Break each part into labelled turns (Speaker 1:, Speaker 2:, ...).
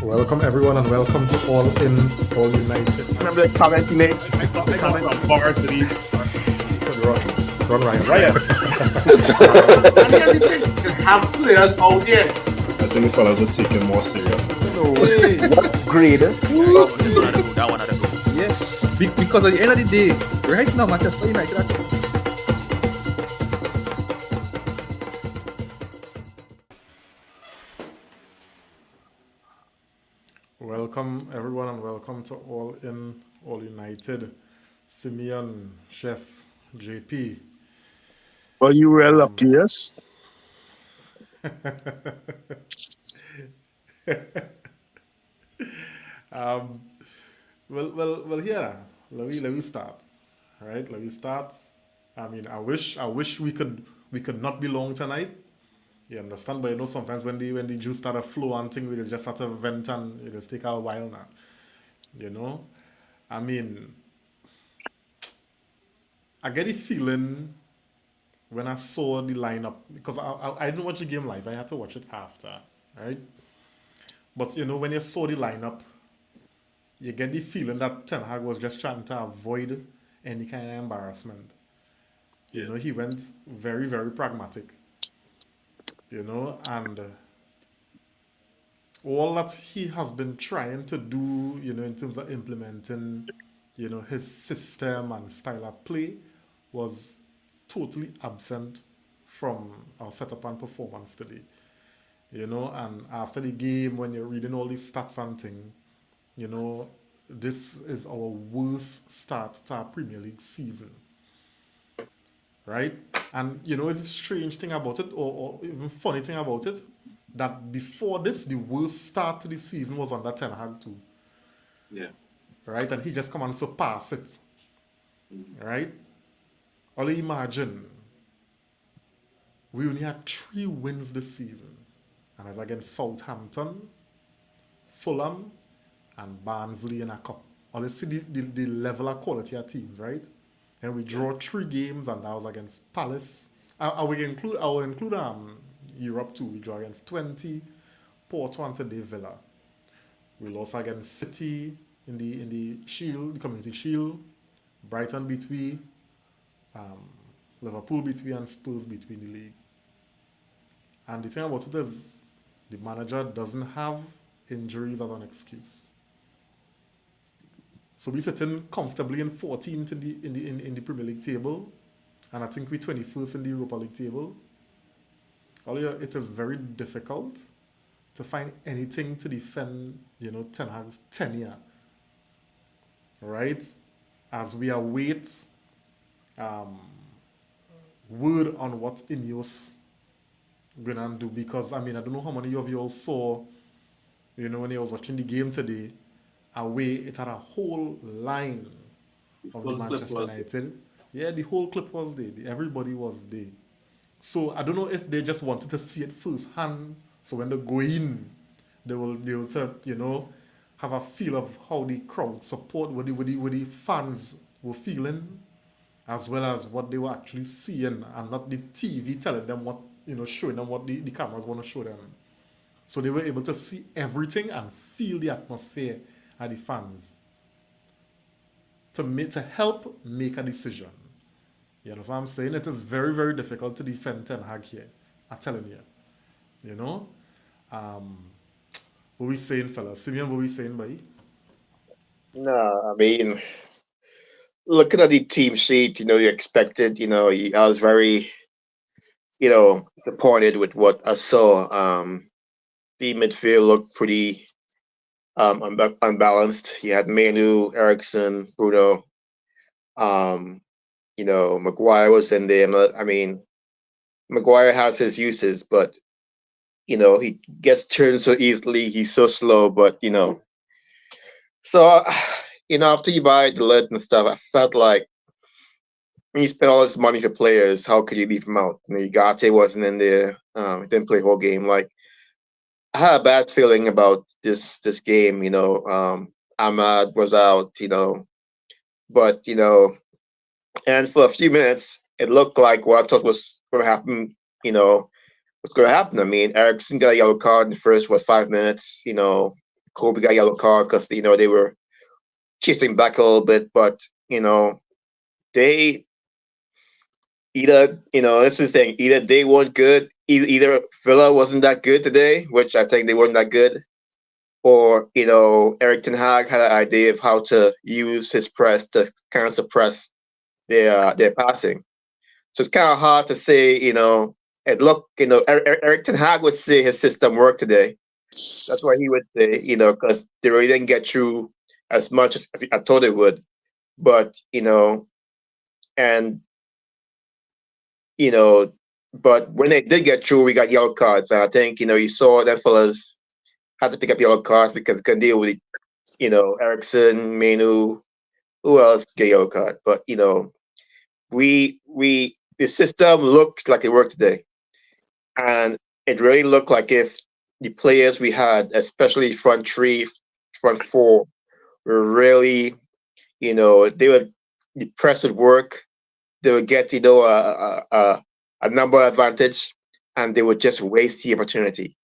Speaker 1: Welcome everyone and welcome to All In, All United.
Speaker 2: Remember the comment he made?
Speaker 3: I got some bar to these.
Speaker 1: Run Ryan.
Speaker 3: Ryan.
Speaker 2: And the other thing, you have players out there.
Speaker 3: I think the fellas will take it more serious.
Speaker 2: No way. What grade?
Speaker 4: That one had to go.
Speaker 5: Yes, because at the end of the day, right now, Manchester United are
Speaker 1: Welcome everyone and welcome to All In, All United. Simeon, Chef, JP.
Speaker 2: Well, you were lucky, yes?
Speaker 1: Well. Yeah. Let me start. All right, let me start. I mean, I wish we could not be long tonight. You understand? But you know, sometimes when the juice start to flow and thing, we just start to vent and it just take a while now. You know, I mean, I get the feeling when I saw the lineup because I didn't watch the game live. I had to watch it after, right? But you know, when you saw the lineup, you get the feeling that Ten Hag was just trying to avoid any kind of embarrassment. You know, he went very, very pragmatic. You know, and all that he has been trying to do, you know, in terms of implementing, you know, his system and style of play was totally absent from our setup and performance today. You know, and after the game, when you're reading all these stats and things, you know, this is our worst start to our Premier League season. Right? And you know, it's a strange thing about it, or even funny thing about it, that before this, the worst start to the season was under Ten Hag too.
Speaker 3: Yeah.
Speaker 1: Right? And he just come and surpass it. Right? Only imagine we only had 3 wins this season. And it's against Southampton, Fulham, and Barnsley in a cup. Only see the level of quality of teams, right? And we draw 3 games, and that was against Palace. I will include Europe too. We draw against 20, Porto, and today Villa. We lost against City in the Shield, the Community Shield. Brighton beat we, Liverpool beat we, and Spurs beat we in the league. And the thing about it is, the manager doesn't have injuries as an excuse. So we sitting comfortably in 14th in the Premier League table, and I think we're 21st in the Europa League table. It is very difficult to find anything to defend, you know, Ten Hag's tenure. Right? As we await word on what Ineos gonna do, because I mean, I don't know how many of you all saw, you know, when you were watching the game today. Away, it had a whole line of the Manchester United. Yeah, the whole clip was there. Everybody was there. So I don't know if they just wanted to see it firsthand. So when they go in, they will you know, have a feel of how the crowd support, what the fans were feeling, as well as what they were actually seeing, and not the TV telling them what, you know, showing them what the cameras want to show them. So they were able to see everything and feel the atmosphere and the fans to help make a decision. You know what I'm saying? It is very, very difficult to defend Ten Hag here. I'm telling you. You know? What we saying, fellas? Simeon, what we saying, buddy?
Speaker 2: No, I mean, looking at the team sheet, you know, you expected, you know, I was very, you know, disappointed with what I saw. The midfield looked pretty unbalanced. You had Manu, Ericsson, Bruno. You know, Maguire was in there. I mean, Maguire has his uses, but you know, he gets turned so easily. He's so slow, but you know, so you know, after you buy the lid and stuff, I felt like when you spend all this money for players, how could you leave him out? You know, Ugarte wasn't in there. He didn't play the whole game. Like, I had a bad feeling about this game. You know, Ahmad was out. You know, but you know, and for a few minutes, it looked like what I thought was going to happen. You know, what's going to happen? I mean, Ericsson got a yellow card in the first 5 minutes. You know, Kobe got a yellow card because they were chasing back a little bit, but they either this is the thing, either they weren't good, either Villa wasn't that good today, which I think they weren't that good, or Eric Ten Hag had an idea of how to use his press to kind of suppress their passing. So it's kind of hard to say. And look, Eric Ten Hag would say his system worked today. That's what he would say, because they really didn't get through as much as I thought it would. But and you know, but when they did get through, we got yellow cards, and I think you saw that fellas had to pick up yellow cards because they couldn't deal with Erickson, Menu, who else get yellow card. But we the system looked like it worked today, and it really looked like if the players we had, especially front three, front four, were really, they would the press would work. They would get a number advantage, and they would just waste the opportunity.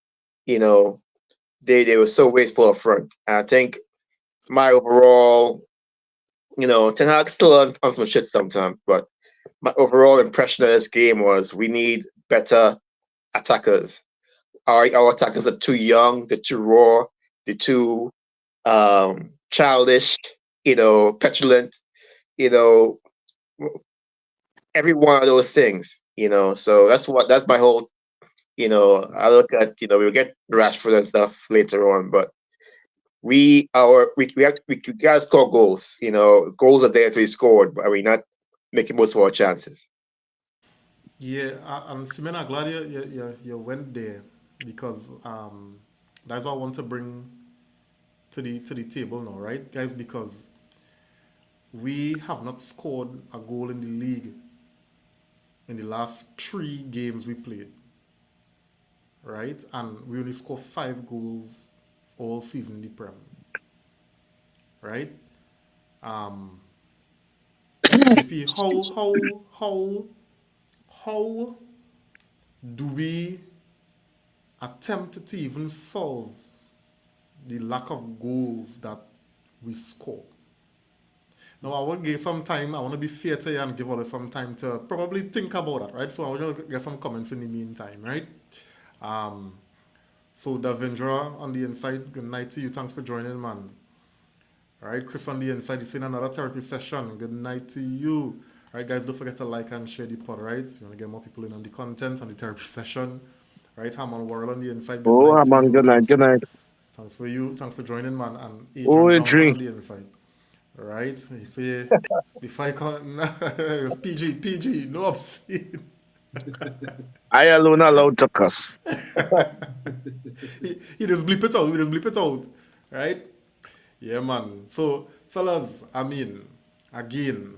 Speaker 2: You know, they were so wasteful up front. And I think my overall, Ten Hag still on some shit sometimes, but my overall impression of this game was we need better attackers. Our attackers are too young, they're too raw, they're too childish, petulant, you know, every one of those things, So that's my whole, I look at, we'll get Rashford and stuff later on, but we gotta score goals. Goals are there to be scored, but are we not making most of our chances?
Speaker 1: Yeah, and Simon, I'm glad you went there because that's what I want to bring to the table now, right, guys? Because we have not scored a goal in the league in the last 3 games we played, right? And we only scored 5 goals all season in the Prem, right? Um, JP, how do we attempt to even solve the lack of goals that we score? Now, I want to give some time. I want to be fair to you and give others some time to probably think about that, right? So, I want to get some comments in the meantime, right? Um, so, Davindra on the inside, good night to you. Thanks for joining, man. All right, Chris on the inside, he's in another therapy session. Good night to you. All right, guys, don't forget to like and share the pod, right? If you want to get more people in on the content, on the therapy session. All right, Haman World on the inside, good
Speaker 6: Oh,
Speaker 1: night to
Speaker 6: man,
Speaker 1: you.
Speaker 6: good night, good night.
Speaker 1: Thanks for you. Thanks for joining, man. And
Speaker 6: Oh,
Speaker 1: Adrian
Speaker 6: a
Speaker 1: Brown
Speaker 6: drink.
Speaker 1: on the inside. All right, so yeah, before I can, it's PG, no obscene.
Speaker 6: I alone allowed to cuss.
Speaker 1: He just bleep it out. We just bleep it out, right? Yeah, man. So, fellas, I mean, again,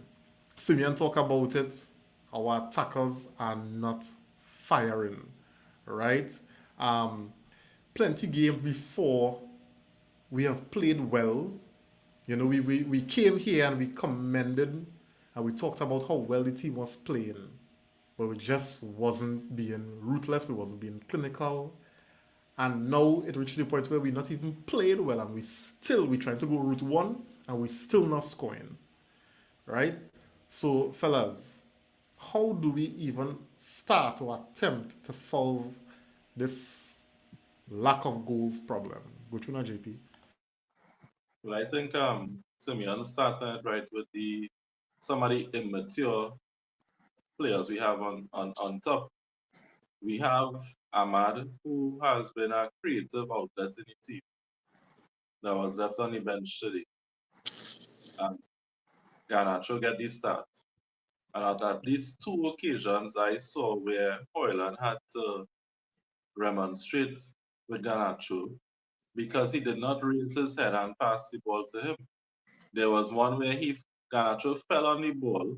Speaker 1: Simeon talk about it. Our attackers are not firing, right? Um, Plenty games before we have played well. We came here and we commended and we talked about how well the team was playing, but we just wasn't being ruthless. We wasn't being clinical. And now it reached the point where we not even played well and we trying to go route one and we still not scoring. Right? So fellas, how do we even start or attempt to solve this lack of goals problem? Go to now, JP.
Speaker 3: Well, I think Simeon started right with the some of the immature players we have on top. We have Ahmad, who has been a creative outlet in the team. That was left on the bench today. And Garnacho get the start. And at least 2 occasions I saw where Hoyland had to remonstrate with Garnacho because he did not raise his head and pass the ball to him. There was one where Garnacho fell on the ball,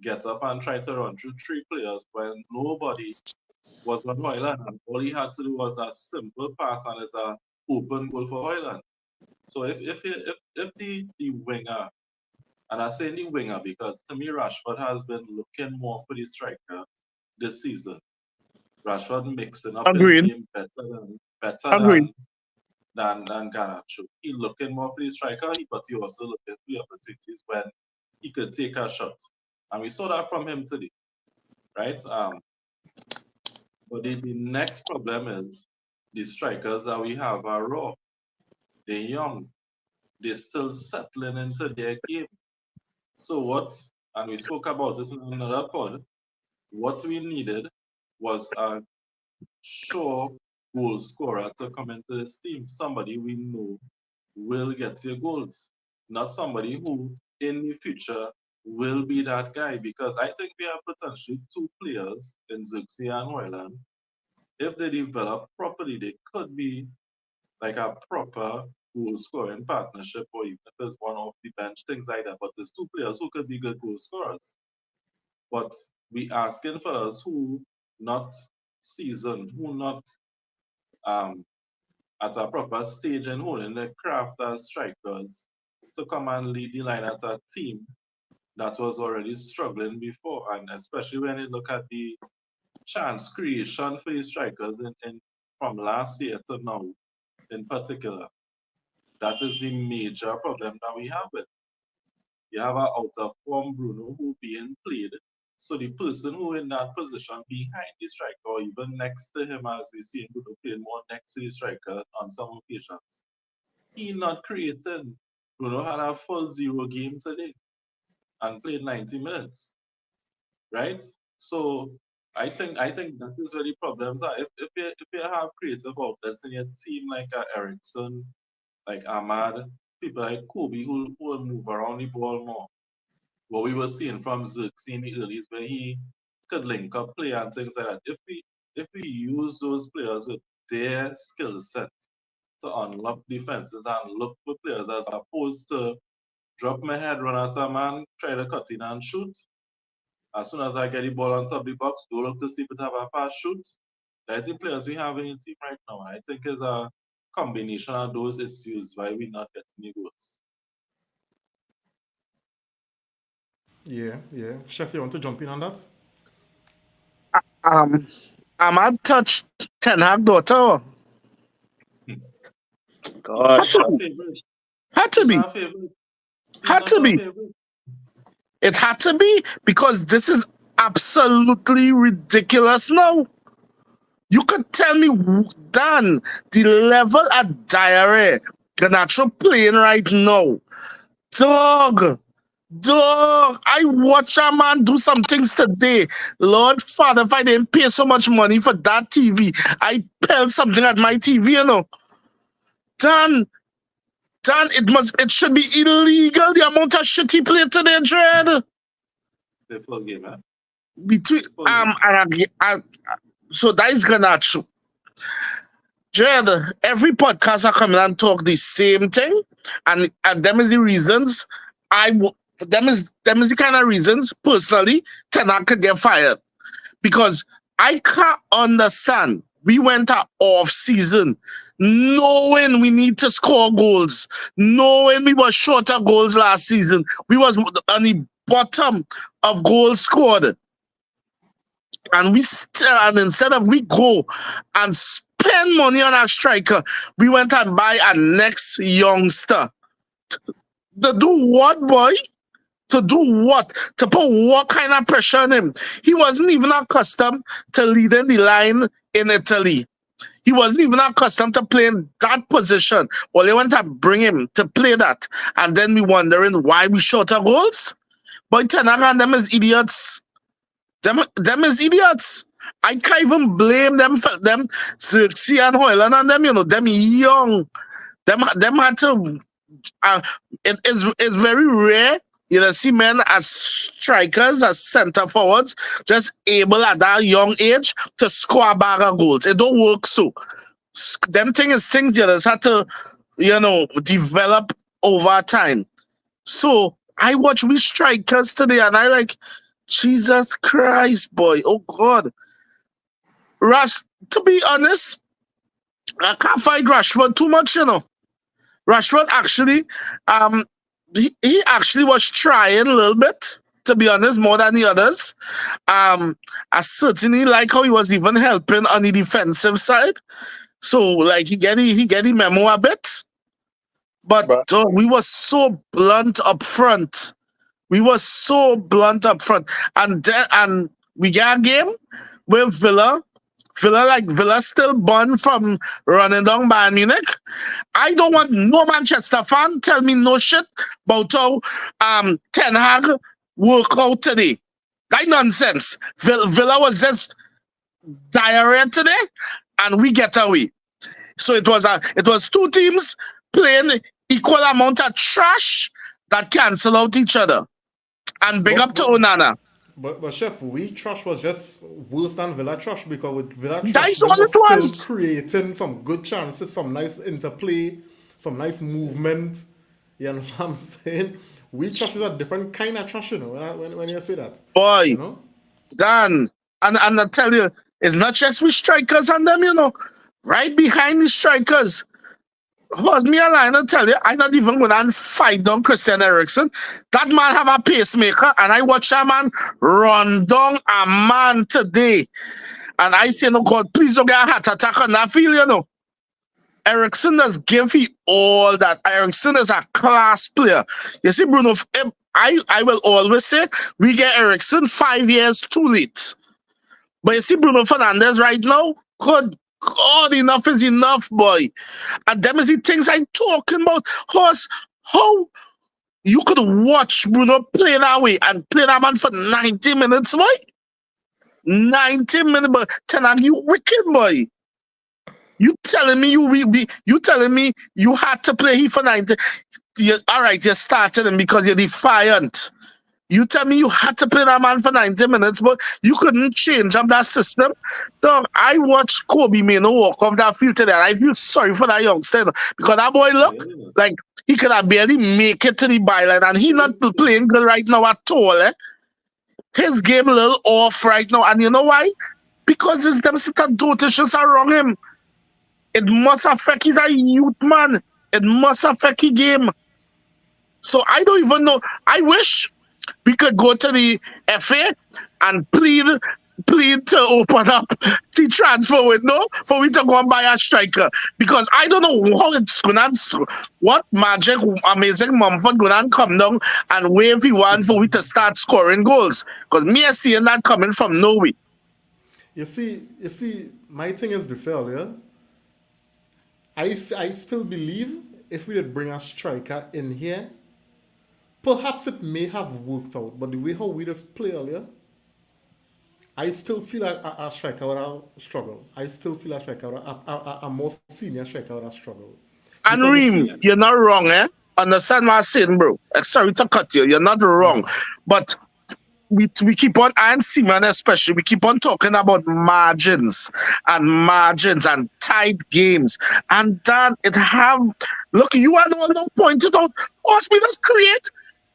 Speaker 3: get up and try to run through 3 players when nobody was on Hoyland, and all he had to do was a simple pass and it's a open goal for Hoyland. So if the winger, and I say the winger because to me Rashford has been looking more for the striker this season. Rashford mixing up his
Speaker 6: Agreed.
Speaker 3: game better
Speaker 6: Agreed.
Speaker 3: than than Garnacho. He looking more for the striker, but he also looking for the opportunities when he could take a shot. And we saw that from him today, right? But the next problem is the strikers that we have are raw. They're young. They're still settling into their game. So what, and we spoke about it in another pod, what we needed was a sure goal scorer to come into this team. Somebody we know will get your goals, not somebody who in the future will be that guy. Because I think we have potentially two players in Zuxi and Hoyland. If they develop properly, they could be like a proper goal scoring partnership, or even if it's one off the bench, things like that. But there's two players who could be good goal scorers. But we asking for us who not seasoned, who not um at a proper stage and holding the craft as strikers to come and lead the line at a team that was already struggling before. And especially when you look at the chance creation for the strikers in from last year to now in particular, that is the major problem that we have with. You have an out of form Bruno who being played. So the person who in that position behind the striker or even next to him, as we see him Bruno playing more next to the striker on some occasions, he not creating. Bruno had a full zero game today and played 90 minutes. Right? So I think that is where the problems are. If you have creative outlets in your team like Ericsson, like Ahmad, people like Kobe who will move around the ball more. What we were seeing from Xerxes in the early where he could link up play and things like that. If we use those players with their skill set to unlock defenses and look for players as opposed to drop my head, run at a man, try to cut in and shoot. As soon as I get the ball on top of the box, go look to see if it have a pass shoot. That's the players we have in the team right now. I think it's a combination of those issues why we not getting the goals.
Speaker 1: Yeah, yeah. Chef, you want to jump in on that?
Speaker 6: Ahmad touched Ten Hag daughter. Had
Speaker 2: Gosh,
Speaker 6: to
Speaker 3: Our
Speaker 6: be.
Speaker 3: favorite.
Speaker 6: Had to
Speaker 3: He's
Speaker 6: be.
Speaker 3: our favorite. He's
Speaker 6: Had
Speaker 3: not
Speaker 6: to
Speaker 3: our
Speaker 6: be.
Speaker 3: favorite.
Speaker 6: It had to be because this is absolutely ridiculous now. You could tell me, Dan, the level at Diarrhea, Ganacho playing right now. Dog, I watch a man do some things today. Lord Father, if I didn't pay so much money for that TV, I pelt something at my TV, you know. Dan, it should be illegal the amount of shit he played today, Dread.
Speaker 3: The full game, huh?
Speaker 6: Between
Speaker 3: Full game.
Speaker 6: so that is Ganacho. Dread, every podcast I come in and talk the same thing, and them is the reasons them is the kind of reasons personally Tenak could get fired because I can't understand. We went to off season knowing we need to score goals, knowing we were short of goals last season. We was on the bottom of goals scored. And instead of we go and spend money on a striker, we went and buy a next youngster. To do what, boy? To do what? To put what kind of pressure on him? He wasn't even accustomed to leading the line in Italy. He wasn't even accustomed to playing that position. Well, they went to bring him to play that. And then we wondering why we short of goals? Boy, Ten Hag and them is idiots. Them is idiots. I can't even blame them for them. Xerxes and Hoyland and them, you know, them young. Them had to. It's very rare. You know, see men as strikers, as center forwards, just able at that young age to score a bag of goals. It don't work so. Them things you just had to, you know, develop over time. So I watch we strikers today and I like, Jesus Christ, boy. Oh God. To be honest, I can't fight Rashford too much, you know. Rashford actually, he actually was trying a little bit, to be honest, more than the others. I certainly like how he was even helping on the defensive side. So like he get the memo a bit. But
Speaker 2: But
Speaker 6: we were so blunt up front. We were so blunt up front. And we get a game with Villa. Villa still born from running down Bayern Munich. I don't want no Manchester fan tell me no shit about how Ten Hag work out today. That nonsense. Villa was just diarrhea today, and we get away. So it was two teams playing equal amount of trash that cancel out each other. And big up to Onana.
Speaker 1: But chef, we trash was just worse than Villa trash because with Villa trash
Speaker 6: That's
Speaker 1: they
Speaker 6: all
Speaker 1: were
Speaker 6: it was.
Speaker 1: still creating some good chances, some nice interplay, some nice movement. You understand what I'm saying? We trash is a different kind of trash, you know, when you say that.
Speaker 6: Boy,
Speaker 1: You know?
Speaker 6: Dan. And I tell you, it's not just with strikers and them, you know. Right behind the strikers. Was me and I tell you, I'm not even going to fight down Christian Eriksen. That man have a pacemaker, and I watch that man run down a man today. And I say, no, God, please don't get a heart attack on that field, you know. Eriksen does give you all that. Eriksen is a class player. You see, Bruno, I will always say, we get Eriksen 5 years too late. But you see, Bruno Fernandes right now, good God, enough is enough, boy. And them is the things I'm talking about. How you could watch Bruno play that way and play that man for 90 minutes, boy. 90 minutes, but Ten Hag, you wicked, boy. You telling me you telling me you had to play him for 90. All right, you started him because you're defiant. You tell me you had to play that man for 90 minutes, but you couldn't change up that system. Dog, I watched Kobe Mano walk off that field today, and I feel sorry for that youngster because that boy look like he could have barely make it to the byline, and he not playing good right now at all. His game a little off right now, and you know why? Because it's them sit and dotations around him. It must affect his youth, man. It must affect his game. So I don't even know. I wish we could go to the FA and plead to open up the transfer window for we to go and buy a striker. Because I don't know how it's going to, what magic, amazing Mumford going to come down and wave he want for we to start scoring goals. Because me I seeing that coming from nowhere.
Speaker 1: You see, my thing is this earlier. I still believe if we did bring a striker in here, perhaps it may have worked out. But the way how we just play earlier, I still feel like a striker would have struggled. I still feel a striker, a more senior striker would have struggled.
Speaker 6: And
Speaker 1: Because you
Speaker 6: Reem,
Speaker 1: see-
Speaker 6: you're not wrong, eh? Understand what I'm saying, bro. Sorry to cut you. You're not wrong. But we keep on, and Seaman especially, we keep on talking about margins and tight games. And that look, you are the one who pointed out, us we just create.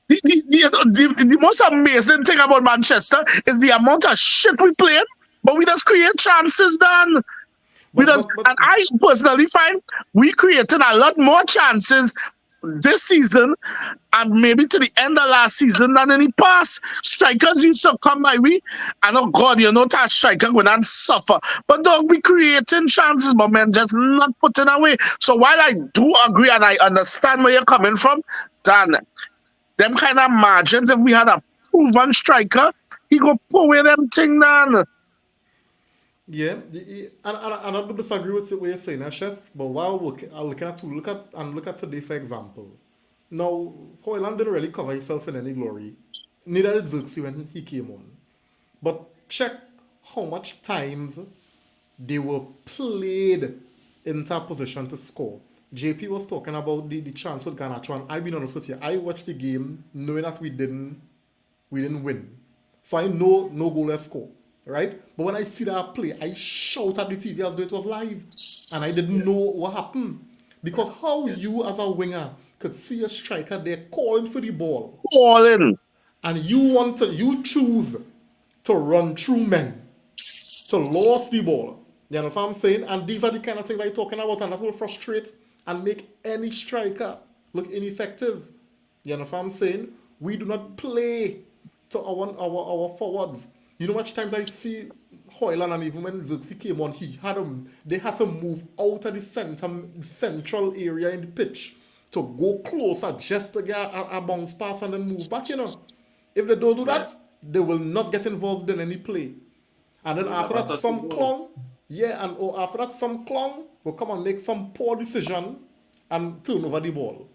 Speaker 6: The most amazing thing about Manchester is the amount of shit we play, but we just create chances, Dan.
Speaker 1: but-
Speaker 6: And I personally find we created a lot more chances this season and maybe to the end of last season than any past. Strikers used to come my way, and oh God, you know that striker going and suffer. But dog, we creating chances, but man, just not putting away. So while I do agree and I understand where you're coming from, Dan, them kind of margins, if we had a proven striker, he go pull away them thing, Dan.
Speaker 1: Yeah, and I don't disagree with what you're saying, Chef. But while look at today, for example. Now, Hoyland didn't really cover himself in any glory. Neither did Xerxes when he came on. But check how much times they were played into a position to score. JP was talking about the chance with Garnacho, and I've been honest with you. I watched the game knowing that we didn't win. So I know no goal is score, right? But when I see that play, I shout at the TV as though it was live. And I didn't know what happened. Because how you as a winger could see a striker there calling for the ball,
Speaker 6: All in.
Speaker 1: and you choose to run through men to lose the ball. You understand what I'm saying? And these are the kind of things I'm talking about, and that will frustrate and make any striker look ineffective. You understand what I'm saying? We do not play to our forwards. You know much times I see Hoyland, and even when Xerxes came on, they had to move out of the central area in the pitch to go closer just to get a bounce pass and then move back, you know. If they don't do
Speaker 3: Yeah.
Speaker 1: that, they will not get involved in any play. And then
Speaker 3: They
Speaker 1: after
Speaker 3: never
Speaker 1: that,
Speaker 3: touch the
Speaker 1: some
Speaker 3: ball.
Speaker 1: clown, yeah, and after that, some clown will come and make some poor decision and turn over the ball.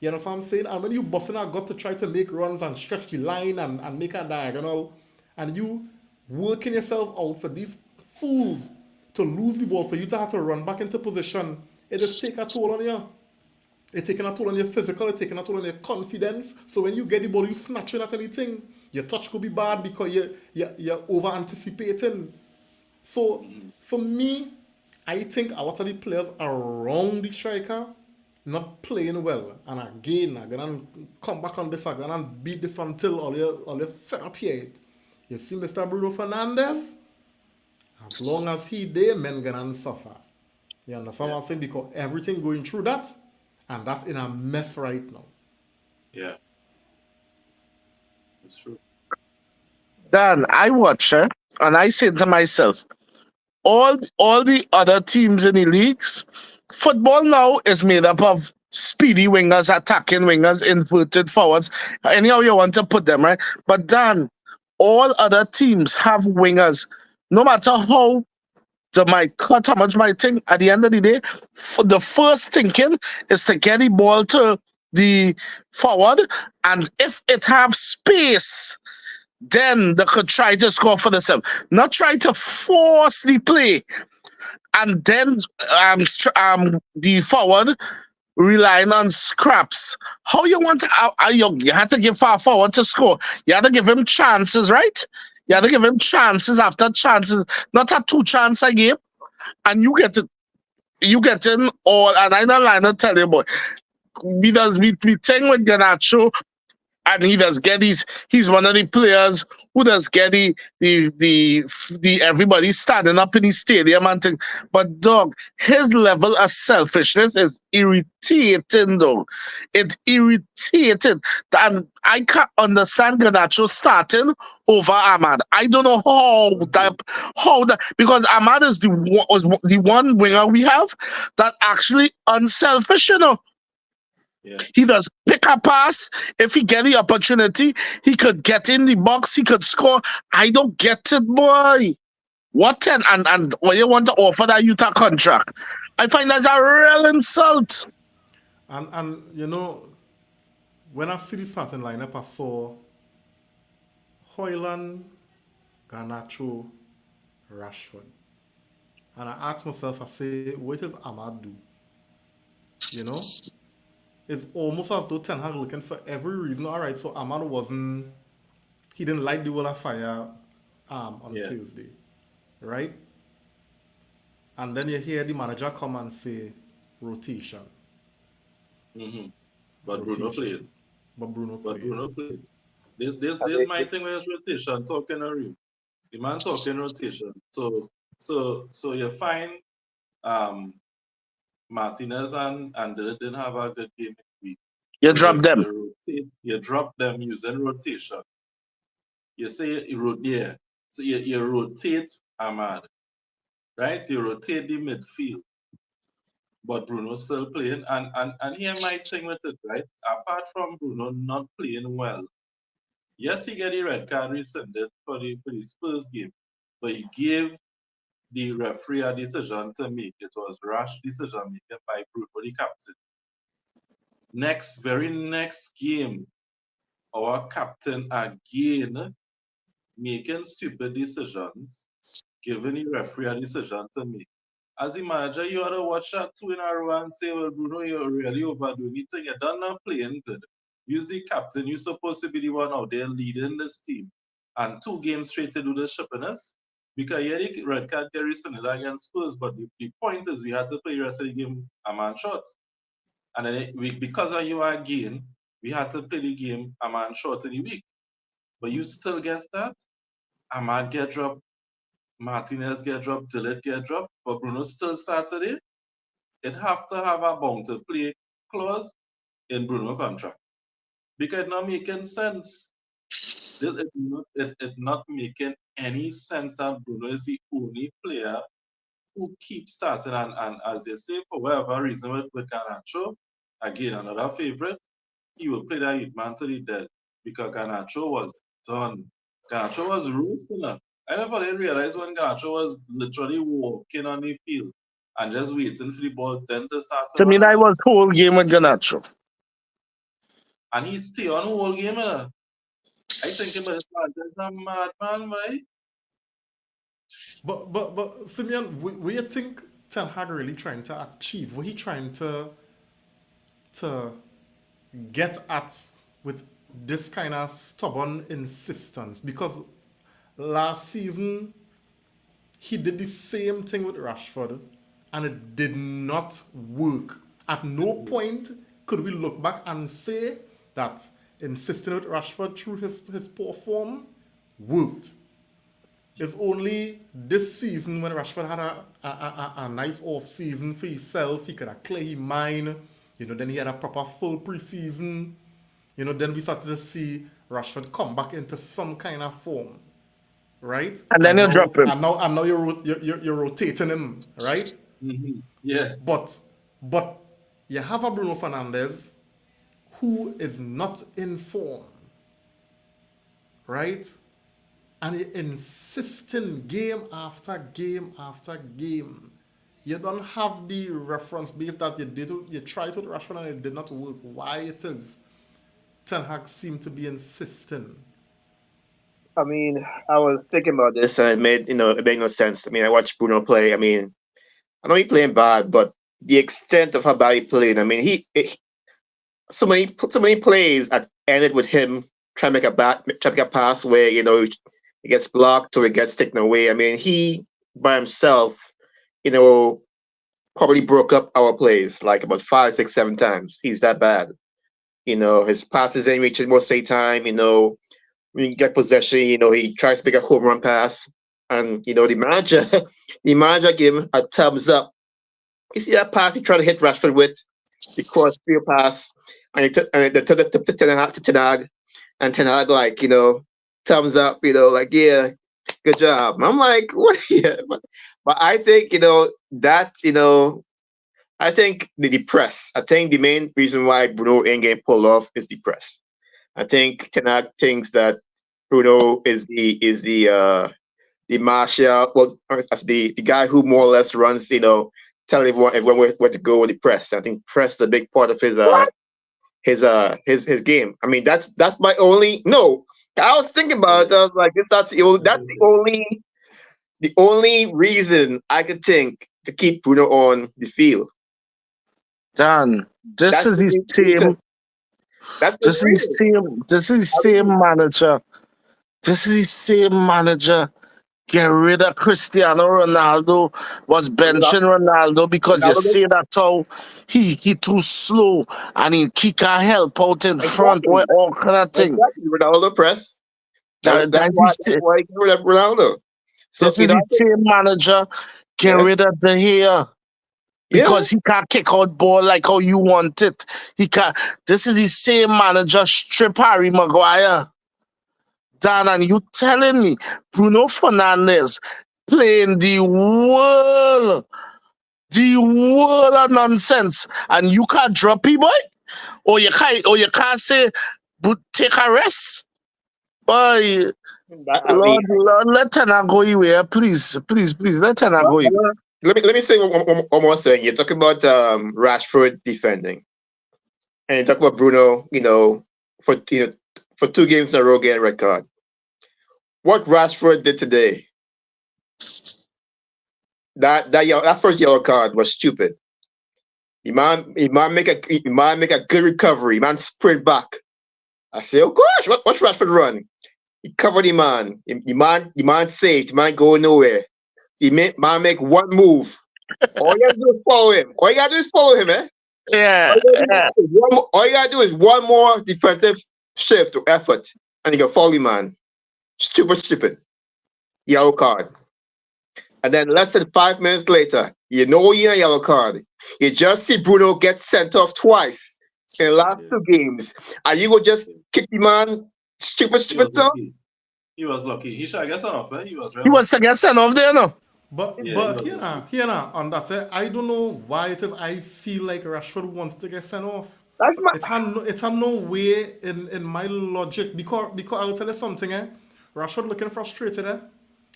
Speaker 1: You know what I'm saying? And when you busting out got to try to make runs and stretch the line and make a diagonal, and you working yourself out for these fools to lose the ball, for you to have to run back into position, it just take a toll on you. It's taking a toll on your physical, it's taking a toll on your confidence. So when you get the ball, you snatching at anything. Your touch could be bad because you're over anticipating. So
Speaker 3: Mhm.
Speaker 1: for me, I think a lot of the players around the striker not playing well. And again, I'm gonna come back on this, I'm gonna beat this until all you fed up here. You see Mr. Bruno Fernandez? As long as he there, men gonna suffer. You understand
Speaker 3: Yeah.
Speaker 1: what I'm saying? Because everything going through that, and that in a mess right now.
Speaker 3: Yeah. It's true.
Speaker 6: Dan, I watch it and I say to myself, all the other teams in the leagues, football now is made up of speedy wingers, attacking wingers, inverted forwards, anyhow you want to put them, right? But Dan, all other teams have wingers. No matter how the might cut, how much might think, at the end of the day, for the first thinking is to get the ball to the forward, and if it have space, then they could try to score for themselves. Not try to force the play and then the forward relying on scraps. How you want to, you had to give far forward to score. You had to give him chances, right? You had to give him chances after chances, not a two chance a game, and you get him all. And I don't lie to tell you, boy, we thing with Ganacho, and he does get he's one of the players who does get the everybody standing up in the stadium and thing. But dog, his level of selfishness is irritating though. It's irritating. And I can't understand Ganacho starting over Ahmad. I don't know how that because Ahmad is was the one winger we have that actually unselfish, you know.
Speaker 3: Yeah.
Speaker 6: He does pick a pass. If he get the opportunity, he could get in the box. He could score. I don't get it, boy. What and what you want to offer that Utah contract? I find that's a real insult.
Speaker 1: And you know, when I see the starting lineup, I saw Hoyland, Garnacho, Rashford. And I asked myself, I say, what does Ahmad do? You know? It's almost as though Ten Hag looking for every reason. All right, so Ahmad wasn't, he didn't like the wall of fire on
Speaker 3: Yeah.
Speaker 1: Tuesday, right? And then you hear the manager come and say, rotation,
Speaker 3: Hmm. But Bruno
Speaker 1: rotation.
Speaker 3: played.
Speaker 1: But Bruno
Speaker 3: But
Speaker 1: played.
Speaker 3: Bruno played. This
Speaker 2: And
Speaker 3: my thing with his rotation, talking a real. The man talking rotation. So you find um Martinez and they didn't have a good game in the week.
Speaker 6: You
Speaker 3: So
Speaker 6: drop them.
Speaker 3: you drop them using rotation. You say you rotate. So you rotate Ahmad, right? You rotate the midfield, but Bruno's still playing. And here my thing with it, right? Apart from Bruno not playing well, yes, he get the red card rescinded for the Spurs game, but he gave the referee a decision to make. It was rash decision making by Bruno, the captain. Very next game, our captain again making stupid decisions, giving the referee a decision to make. As a manager, you ought to watch that two in a row and say, well, Bruno, you're really overdoing it. You're done not playing good. Use the captain. You're supposed to be the one out there leading this team. And 2 games straight to do the shippiness. Because yeah, the red card get rescinded against Spurs, but the point is we had to play the rest of the game a man short. And then because of you again, we had to play the game a man short in the week. But you still guess that? Ahmad get dropped, Martinez get dropped, Dillett get dropped, but Bruno still started it. It have to have a bound to play clause in Bruno contract. Because it not making sense. It's not making any sense that Bruno is the only player who keeps starting. And as you say, for whatever reason with Garnacho, again, another favorite, he will play that man to the death because Garnacho was done. Garnacho was roasting her. I never did realize when Garnacho was literally walking on the field and just waiting for the ball then to start to
Speaker 6: To me,
Speaker 3: run.
Speaker 6: that was whole game with Ganacho.
Speaker 3: And he stay on the whole game. I think about this man, a madman, right?
Speaker 1: But Simeon, what you think Ten Hag really trying to achieve? What he trying to get at with this kind of stubborn insistence? Because last season he did the same thing with Rashford and it did not work. At no point could we look back and say that insisting with Rashford through his poor form worked. It's only this season when Rashford had a nice off season for himself. He could have clear his mind. Then he had a proper full preseason. Then we started to see Rashford come back into some kind of form, right?
Speaker 6: And then you drop him.
Speaker 1: And now you're rotating him, right?
Speaker 3: Yeah.
Speaker 1: But you have a Bruno Fernandes who is not in form, right? And you're insisting game after game after game. You don't have the reference base that you tried with Rashford and it did not work. Why it is Ten Hag seem to be insisting.
Speaker 2: I mean, I was thinking about this and it made no sense. I mean, I watched Bruno play. I mean, I know he playing bad, but the extent of how bad he played, I mean, so many plays that ended with him trying to make a pass where it gets blocked or it gets taken away. I mean, he by himself, you know, probably broke up our plays like about 5, 6, 7 times. He's that bad. His passes ain't reaching most of the time. When you get possession, he tries to make a home run pass, and the manager, the manager gave him a thumbs up. You see that pass he tried to hit Rashford with, the cross-field pass, and he took and they took it to Ten Hag, and Ten Hag like thumbs up, like yeah, good job. And I'm like, what? Yeah, but I think that I think the press. I think the main reason why Bruno ain't getting pulled off is the press. I think Ten Hag thinks that Bruno is the marshal, well, as the guy who more or less runs, tell everyone where to go with the press. I think press is a big part of his game. I mean, that's my only no. I was thinking about it. I was like, that's the only reason I could think to keep Bruno on the field.
Speaker 6: Dan, this
Speaker 2: That's
Speaker 6: is his
Speaker 2: the reason.
Speaker 6: team.
Speaker 2: That's the
Speaker 6: This is
Speaker 2: reason.
Speaker 6: same. This is same manager. This is the same manager. Get rid of Cristiano Ronaldo. Was benching Ronaldo because you
Speaker 2: Ronaldo-
Speaker 6: see that how he too slow and he can't help out in front
Speaker 2: Exactly.
Speaker 6: with all kind of thing.
Speaker 2: Exactly. Ronaldo press.
Speaker 6: That,
Speaker 2: That's
Speaker 6: that's
Speaker 2: why he got rid of Ronaldo. So
Speaker 6: this is
Speaker 2: I
Speaker 6: the
Speaker 2: think,
Speaker 6: same manager. Get
Speaker 2: yeah,
Speaker 6: rid of the hair.
Speaker 2: yeah.
Speaker 6: Because he can't kick out ball like how you want it. He can't. This is the same manager strip Harry Maguire. Dan, and you telling me Bruno Fernandes playing the world of nonsense, and you can't drop him, boy, or you can't say, but take a rest, boy.
Speaker 2: I mean,
Speaker 6: Lord, let Tana go away, please, let Tana go away.
Speaker 2: let me say one more thing. You're talking about Rashford defending, and you talk about Bruno. For 2 games in a row getting a red card. What Rashford did today, that first yellow card was stupid. He might make a good recovery. He might sprint back. I say, oh gosh, what's Rashford run? He covered the man. The man saved. The man go nowhere. He man make one move. All you gotta do is follow him. All you gotta do is follow him, eh?
Speaker 6: Yeah, yeah.
Speaker 2: All you gotta do is one more defensive shift or effort, and you can follow the man. Stupid. Yellow card. And then less than 5 minutes later, you're a yellow card. You just see Bruno get sent off twice in the last 2 games. And you go just kick the man Stupid,
Speaker 3: He was
Speaker 2: stupid song.
Speaker 3: lucky. He was lucky. He should have got sent off. Eh? He was
Speaker 6: He
Speaker 3: real
Speaker 6: was
Speaker 3: lucky.
Speaker 6: to get sent off there, no?
Speaker 1: But
Speaker 3: Yeah,
Speaker 1: but
Speaker 3: he was lucky.
Speaker 1: here on that I don't know why it is I feel like Rashford wants to get sent off.
Speaker 5: That's my.
Speaker 1: It's had no way in my logic because I will tell you something, Rashford looking frustrated,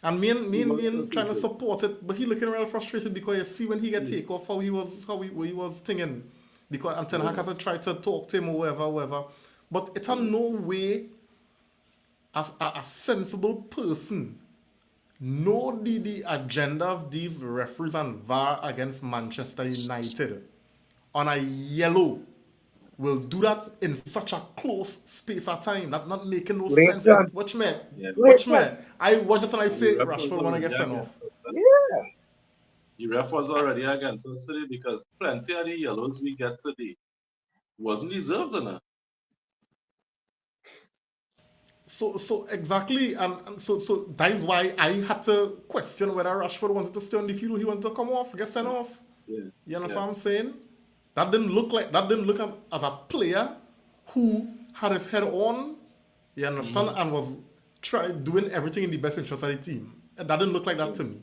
Speaker 1: and me
Speaker 3: was
Speaker 1: and trying to
Speaker 3: frustrated.
Speaker 1: support it, but he looking real frustrated because you see when he get
Speaker 3: Yeah.
Speaker 1: take off how he was thinking, because and Ten Hag has tried to talk to him or whatever. But it's had no way as a sensible person know the agenda of these referees and VAR against Manchester United on a yellow will do that in such a close space of time. That not making no
Speaker 5: Late
Speaker 1: sense.
Speaker 5: John.
Speaker 1: Watch me.
Speaker 3: Yeah.
Speaker 1: Watch me. I watch it and I
Speaker 3: And the
Speaker 1: say
Speaker 3: ref was
Speaker 1: Rashford wanna
Speaker 3: already
Speaker 1: get sent off.
Speaker 3: against us.
Speaker 5: Yeah.
Speaker 3: The ref was already against us today because plenty of the yellows we get today wasn't deserved enough.
Speaker 1: So exactly, and so that is why I had to question whether Rashford wanted to stay on the field or he wanted to come off, get sent off.
Speaker 3: Yeah.
Speaker 1: You understand
Speaker 3: Yeah.
Speaker 1: what I'm saying? That didn't look as a player who had his head on, you understand, and was doing everything in the best interest of the team. And that didn't look like that to me.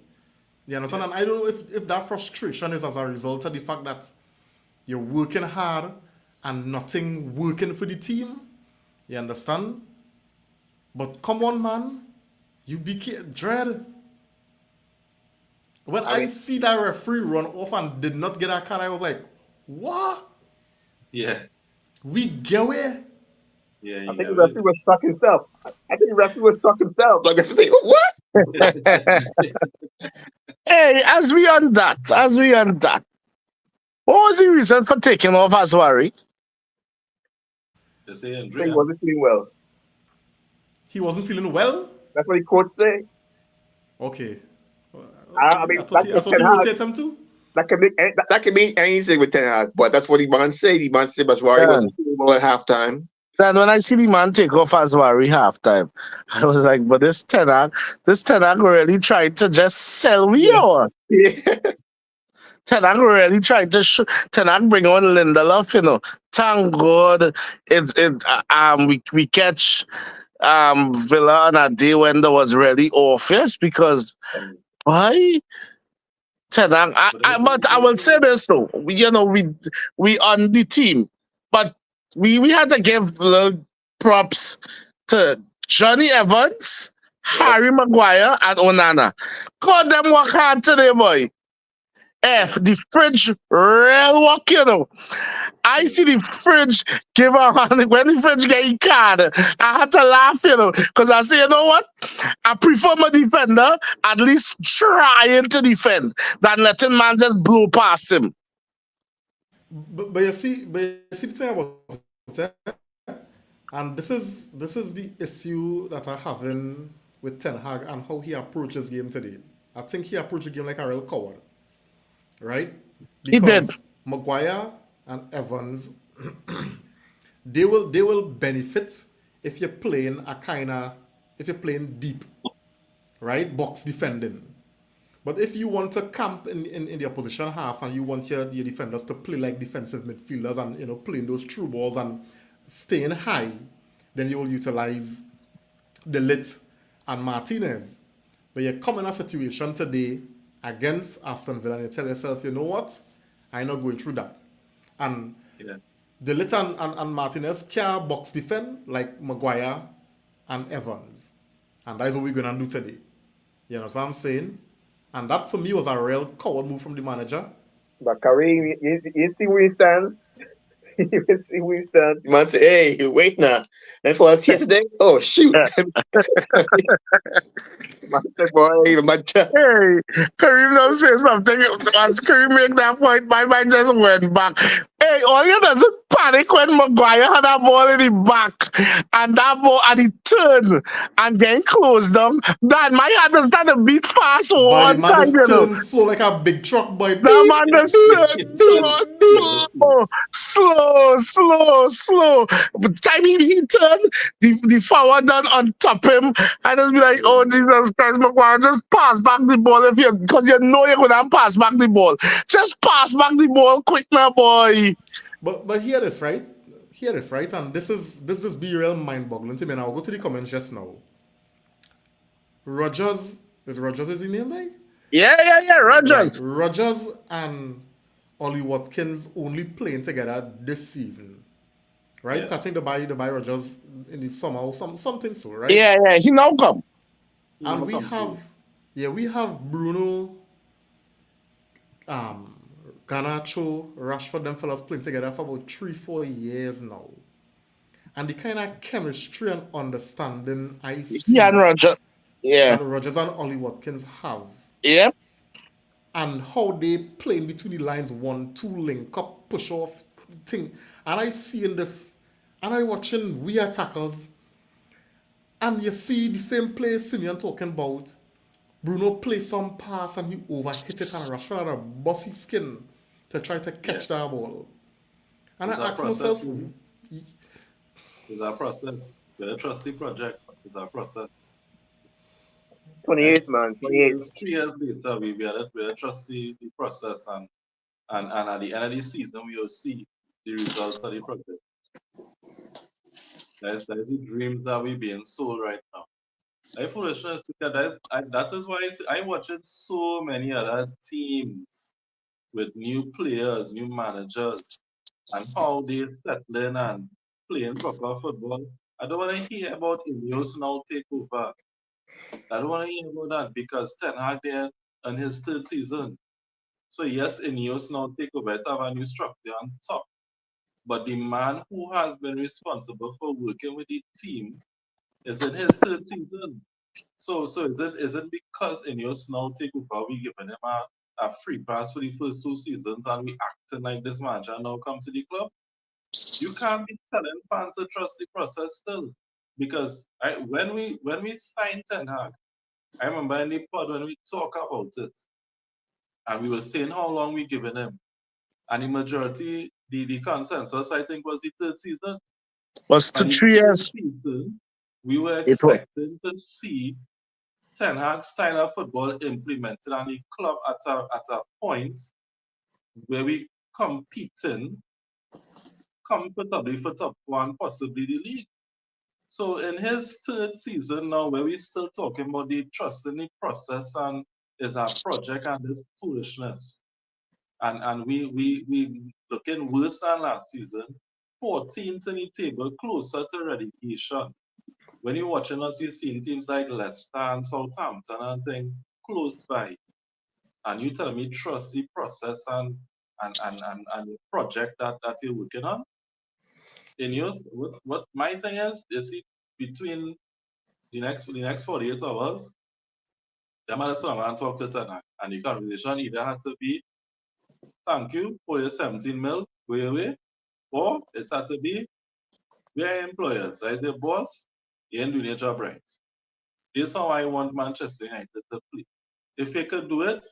Speaker 1: You understand? And I don't know if that frustration is as a result of the fact that you're working hard and nothing working for the team. You understand? But come on, man. You be dread. When I see that referee run off and did not get a card, I was like, what?
Speaker 3: Yeah.
Speaker 1: We get away?
Speaker 3: Yeah.
Speaker 5: I
Speaker 3: You
Speaker 5: think the
Speaker 3: get
Speaker 5: referee was stuck himself. I think the referee was stuck himself.
Speaker 2: Like, I think, what?
Speaker 3: it.
Speaker 6: Hey, as we on that, what was the reason for taking off Aswari?
Speaker 3: They say
Speaker 5: He
Speaker 3: Andrea.
Speaker 5: wasn't feeling well.
Speaker 1: He wasn't feeling well?
Speaker 5: That's what the coach said.
Speaker 1: Okay.
Speaker 5: I mean,
Speaker 1: I
Speaker 5: that's
Speaker 1: thought
Speaker 5: what
Speaker 1: he
Speaker 5: Ten Hag.
Speaker 1: rotate him too?
Speaker 5: That can make.
Speaker 2: That can mean anything with Ten Hag, but that's what the man said. The man said Baswari
Speaker 6: Yeah.
Speaker 2: wasn't feeling well at halftime.
Speaker 6: Then when I see the man take off Aswari halftime, I was like, but this Ten Hag really tried to just sell me out.
Speaker 2: Yeah.
Speaker 6: Ten Hag really tried to Ten Hag bring on Lindelof, you know. Thank God we catch Villa on a day when there was really obvious because why? Ten Hag, but I will say this though, we on the team, but we had to give little props to Johnny Evans, Harry Maguire, and Onana. God, them work hard today, boy. The fridge real work, you know. I see the fridge give a hand when the fridge get card. I had to laugh, you know, because I say, you know what? I prefer my defender at least trying to defend than letting man just blow past him.
Speaker 1: But you see the thing about it, and this is the issue that I having with Ten Hag and how he approaches game today. I think he approached the game like a real coward, right?
Speaker 6: He did.
Speaker 1: Maguire and Evans, they will benefit if you're playing if you're playing deep, right? Box defending. But if you want to camp in the opposition half and you want your defenders to play like defensive midfielders and playing those through balls and staying high, then you will utilize De Ligt and Martinez. But you come in a situation today against Aston Villa and you tell yourself, you know what? I'm not going through that. And
Speaker 3: Yeah.
Speaker 1: De Ligt and Martinez can box defend like Maguire and Evans. And that's what we're going to do today. You know what I'm saying? And that for me was a real coward move from the manager.
Speaker 5: But Kareem, you see where he stands. You see where he stands.
Speaker 2: The man said, hey, wait now. That's what I was here today? Oh, shoot. Man said, boy, man.
Speaker 6: Hey, Kareem don't say something. As Kareem make that point, my mind just went back. Hey, all you doesn't panic when Maguire had that ball in the back and that ball and he turned and then closed them. That my hand was trying to beat fast
Speaker 1: But
Speaker 6: one
Speaker 1: the man
Speaker 6: time,
Speaker 1: just
Speaker 6: you know.
Speaker 1: turned slow like a big truck, boy.
Speaker 6: That man just slow. But the time he turned, the forward done on top him. I just be like, oh Jesus Christ, Maguire, just pass back the ball because you know you're gonna pass back the ball. Just pass back the ball quick now, boy.
Speaker 1: But hear this, right? hear this, right? And this just be real mind-boggling to me. And I'll go to the comments just now. Rogers is Rogers is his name, right?
Speaker 6: Yeah,
Speaker 1: Right.
Speaker 6: Rogers.
Speaker 1: Rogers and Ollie Watkins only playing together this season. Right?
Speaker 3: Yeah.
Speaker 1: I think the buy Rogers in the summer or something so, right?
Speaker 6: Yeah, he now come.
Speaker 3: He
Speaker 1: And
Speaker 3: now
Speaker 1: we
Speaker 3: come
Speaker 1: have
Speaker 3: through.
Speaker 1: we have Bruno, um Garnacho, Rashford, them fellas playing together for about 3-4 years now. And the kind of chemistry and understanding I
Speaker 6: He and
Speaker 1: see
Speaker 6: Roger. Yeah.
Speaker 1: that Rogers and Ollie Watkins have,
Speaker 6: Yep.
Speaker 1: and how they play in between the lines, 1-2 link up, push off thing. And I see in this, and I watching we attackers, and you see the same play Simeon talking about. Bruno play some pass and he overhit it and Rashford had a bossy skin to try to
Speaker 3: Yeah.
Speaker 1: catch that ball. And I
Speaker 3: It's a
Speaker 1: asked
Speaker 3: process,
Speaker 1: myself,
Speaker 3: really. It's a process. Better trust the project. It's a process. Right?
Speaker 5: 28, man.
Speaker 3: Three
Speaker 5: 28.
Speaker 3: years, 3 years later, we better trust the process, and at the end of the season, we will see the results of the project. That is the dreams that we being sold right now. Like foolishness, because that is why I watching so many other teams with new players, new managers, and how they settling and playing proper football. I don't want to hear about Ineos now take over. I don't want to hear about that because Ten Hag there on his third season. So yes, Ineos now take over. It have a new structure on top. But the man who has been responsible for working with the team is in his third season. So is it because Ineos now take over, we giving him a free pass for the first 2 seasons and we acting like this manager now come to the club? You can't be telling fans to trust the process still. Because when we signed Ten Hag, I remember in the pod when we talk about it, and we were saying how long we giving him. And the majority, the consensus, I think, was the third season.
Speaker 6: Was to
Speaker 3: And the
Speaker 6: 3 years.
Speaker 3: third season, we were
Speaker 6: It was.
Speaker 3: expecting to see Ten Hag style of football implemented and the club at a point where we competing comfortably for top one, possibly the league. So in his third season now, where we still talking about the trust in the process and is a project and this foolishness. And we looking worse than last season. 14th in the table, closer to relegation. When you're watching us, you're seeing teams like Leicester and Southampton and things close by. And you tell me trust the process and the project that you're working on. In yours, what my thing is, you see, between the next 48 hours, the man someone talk to Tana, and the conversation either had to be thank you for your 17 mil, go away, or it had to be we are employers. As a boss, you ain't doing your job right. This is how I want Manchester United to play. If you could do it,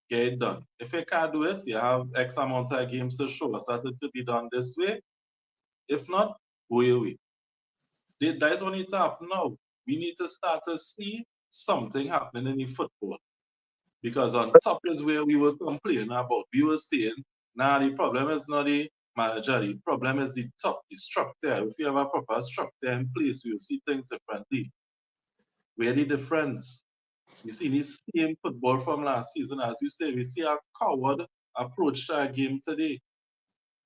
Speaker 3: get it done. If you can't do it, you have X amount of games to show us that it could be done this way. If not, go away. That is what needs to happen now. We need to start to see something happening in the football. Because on top is where we were complaining about. We were saying, nah, the problem is not the manager, the problem is the top, the structure. If you have a proper structure in place, we will see things differently. Where the difference? We see this same football from last season, as you say, we see a coward approach to our game today.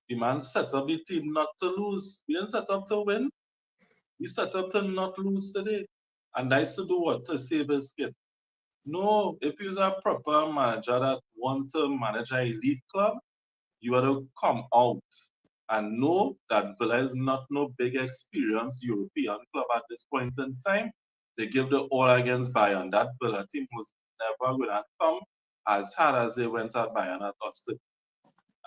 Speaker 3: The man set up the team not to lose. We didn't set up to win. We set up to not lose today. And that's to do what? To save his skin. No, if you're a proper manager that want to manage an elite club, you ought to come out and know that Villa is not no big experience European club at this point in time. They give the all against Bayern. That Villa team was never going to come as hard as they went at Bayern at Aston.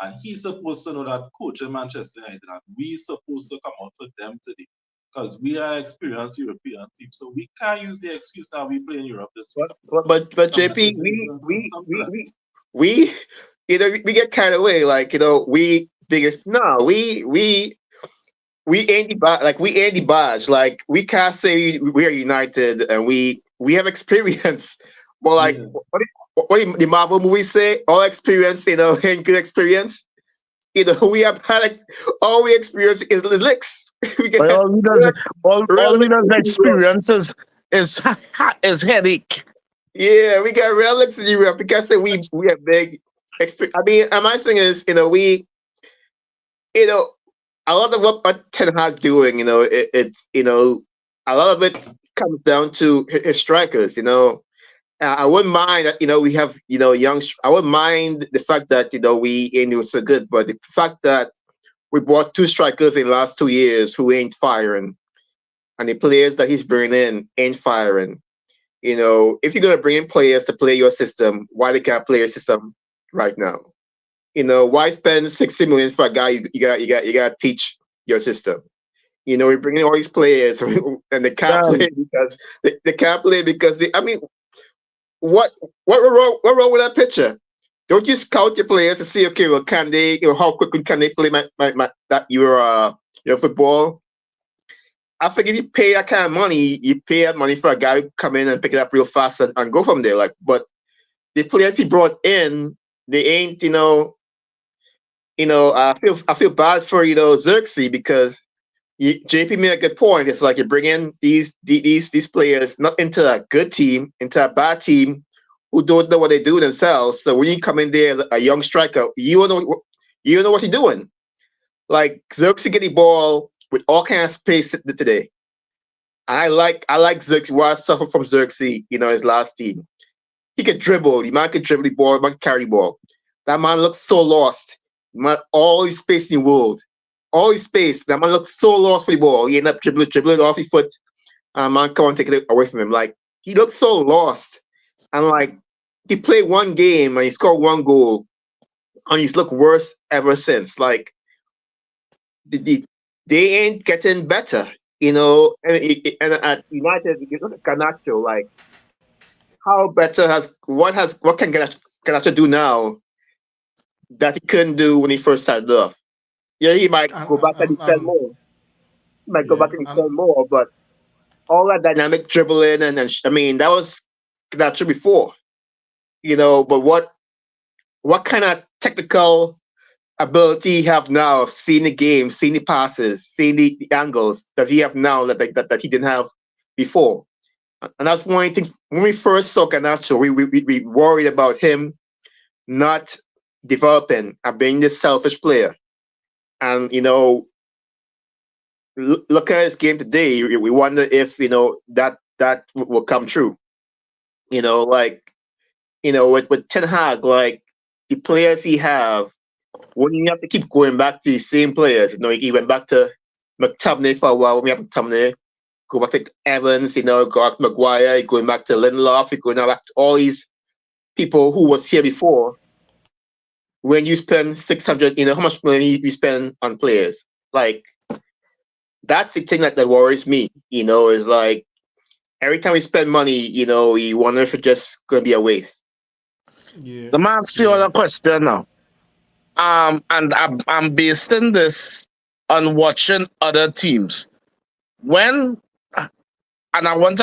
Speaker 3: And he's supposed to know that coach in Manchester United, and we supposed to come out for them today. Because we are experienced European team. So we can't use the excuse that we play in Europe this week.
Speaker 2: But
Speaker 3: Come back
Speaker 2: JP,
Speaker 3: this season and stop that.
Speaker 2: we we get carried away. Like we biggest no, we ain't the like we ain't the badge. Like we can't say we are united and we have experience. But like
Speaker 3: Yeah.
Speaker 2: what the Marvel movies say, all experience, ain't good experience. we have had all we experience is the licks. We
Speaker 6: But
Speaker 2: get
Speaker 6: all we
Speaker 2: relics
Speaker 6: does
Speaker 2: in Europe.
Speaker 6: experiences is headache.
Speaker 2: Yeah, we got relics in Europe because we have big experience. I mean, my thing is, we, you know, a lot of what Ten Hag doing, it's a lot of it comes down to his strikers. I wouldn't mind that, we have, I wouldn't mind the fact that, we ain't doing so good, but the fact that we bought two strikers in the last 2 years who ain't firing, and the players that he's bringing in ain't firing. If you're gonna bring in players to play your system, why they can't play your system right now? Why spend 60 million for a guy you got to teach your system? We're bringing all these players and they can't play
Speaker 6: Um,
Speaker 2: because they can't play because I mean, what what wrong with that picture? Don't you scout your players to see, okay, well, can they, how quickly can they play that your football? I think if you pay that kind of money, you pay that money for a guy to come in and pick it up real fast and go from there. Like, but the players he brought in, they ain't, I feel bad for Xerxes because JP made a good point. It's like you bring in these players not into a good team, into a bad team who don't know what they do themselves. So when you come in there as a young striker, you don't know what you're doing. Like Xerxes get the ball with all kind of space today. I like Xerxes. What I suffer from Xerxes, his last team. He could dribble. The man could dribble the ball. The man could carry the ball. That man looks so lost. Man, all his space in the world. All his space. That man looks so lost for the ball. He ended up dribbling off his foot. And man come and take it away from him. Like, he looks so lost. And like, he played one game and he scored one goal. And he's looked worse ever since. Like, they ain't getting better. And at United, you look at Garnacho, like, how better what can Garnacho do now that he couldn't do when he first started off? Yeah, he might
Speaker 1: And,
Speaker 2: go back and defend
Speaker 1: and
Speaker 2: more. He might go
Speaker 1: yeah,
Speaker 2: back and
Speaker 1: and
Speaker 2: defend more, but all that dynamic dribbling I mean that was Garnacho before, But what kind of technical ability he have now of seeing the game, seeing the passes, seeing the angles does he have now that he didn't have before? And that's one of the things when we first saw Garnacho, we worried about him not developing and being this selfish player. And look at his game today. We wonder if that will come true. Like with Ten Hag, like the players he have, when you have to keep going back to the same players. He went back to McTominay for a while. When we have McTominay, go back to Evans. Go back to Maguire. Going back to Lindelof. Going back to all these people who was here before. When you spend 600, how much money you spend on players? Like, that's the thing that worries me, is like every time we spend money, you wonder if it's just going to be a waste.
Speaker 1: yeah,
Speaker 6: the man ask you
Speaker 1: yeah.
Speaker 6: a question now. And I'm basing this on watching other teams. When and I want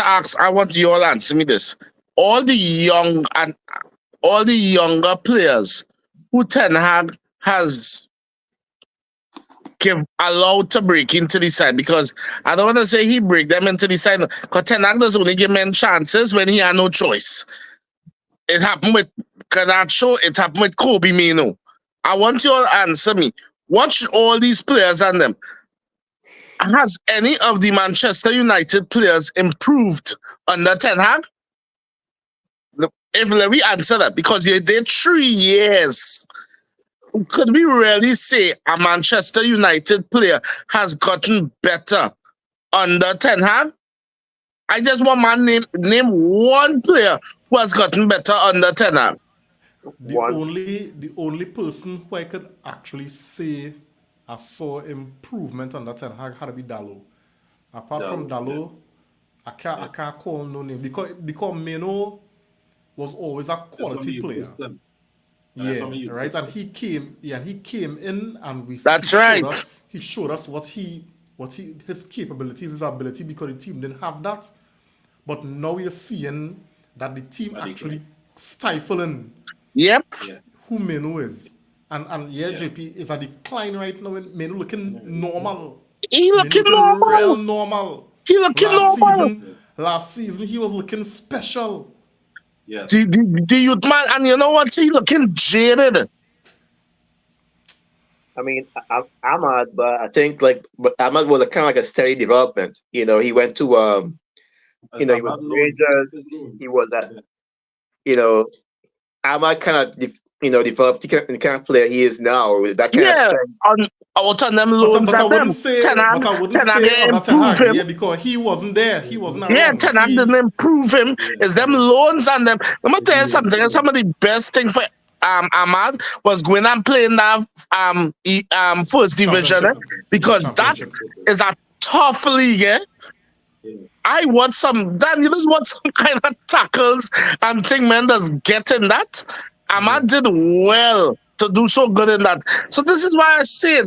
Speaker 6: you all to answer me this. All the young and all the younger players who Ten Hag has allowed to break into the side, because I don't want to say he break them into the side because Ten Hag does only give men chances when he had no choice. It happened with Garnacho, it happened with Kobe Mino. I want you all to answer me. Watch all these players and them. Has any of the Manchester United players improved under Ten Hag? If let me answer that, because you did 3 years. Could we really say a Manchester United player has gotten better under Ten Hag? I just want my name one player who has gotten better under Ten Hag.
Speaker 5: One.
Speaker 1: The only person who I could actually say I saw improvement on that Ten Hag had to be Dallo. Apart from
Speaker 3: Yeah.
Speaker 1: Dallo, I can't call no name because Meno was always a
Speaker 3: It's from
Speaker 1: quality
Speaker 3: the youth
Speaker 1: player.
Speaker 3: system.
Speaker 1: Yeah,
Speaker 3: From a youth
Speaker 1: right. And
Speaker 3: system.
Speaker 1: he came in and
Speaker 6: That's right.
Speaker 1: he showed us his capabilities, his ability because the team didn't have that. But now you're seeing that the team
Speaker 3: But they
Speaker 1: actually
Speaker 3: can.
Speaker 1: stifling
Speaker 6: Yep.
Speaker 3: Yeah.
Speaker 1: who Meno is. And yeah,
Speaker 3: Yeah.
Speaker 1: JP is a decline right now. Menu looking normal.
Speaker 6: He
Speaker 1: Menu
Speaker 6: looking
Speaker 1: looking real
Speaker 6: normal.
Speaker 1: normal.
Speaker 6: He looking
Speaker 1: Last
Speaker 6: normal.
Speaker 1: season, last season he was looking special.
Speaker 3: Yes.
Speaker 6: The youth man, and you know what? He looking jaded.
Speaker 2: I mean, Ahmad, but I think like, but Ahmad was kind of like a steady development. You know, he went to
Speaker 3: As
Speaker 2: he
Speaker 3: I'm
Speaker 2: was
Speaker 3: not loan.
Speaker 2: Rangers.
Speaker 3: His loan.
Speaker 2: He was at,
Speaker 3: Yeah.
Speaker 2: you know, Ahmad kind of, developed the kind of player he is now with that kind of
Speaker 6: Yeah,
Speaker 2: strength.
Speaker 6: on out on them
Speaker 1: But
Speaker 6: loans
Speaker 1: but I
Speaker 6: at
Speaker 1: wouldn't
Speaker 6: them.
Speaker 1: say
Speaker 6: Ten Hag,
Speaker 1: but I wouldn't
Speaker 6: Ten Hag
Speaker 1: say under Ten
Speaker 6: improve
Speaker 1: Hag,
Speaker 6: him.
Speaker 1: yeah, because he wasn't there. He wasn't
Speaker 6: Yeah,
Speaker 1: around.
Speaker 6: Ten Hag didn't improve him.
Speaker 3: Yeah.
Speaker 6: It's them
Speaker 1: Yeah.
Speaker 6: loans and them. Let me tell you
Speaker 3: Yeah.
Speaker 6: something. Some of the best thing for Ahmad was going and playing that first division,
Speaker 1: Championship. Yeah,
Speaker 6: because that
Speaker 1: championship.
Speaker 6: is a tough league. Eh?
Speaker 3: Yeah.
Speaker 6: I want some. Dan, you just want some kind of tackles and thing, man. That's getting that. Ahmad did well to do so good in that. So this is why I said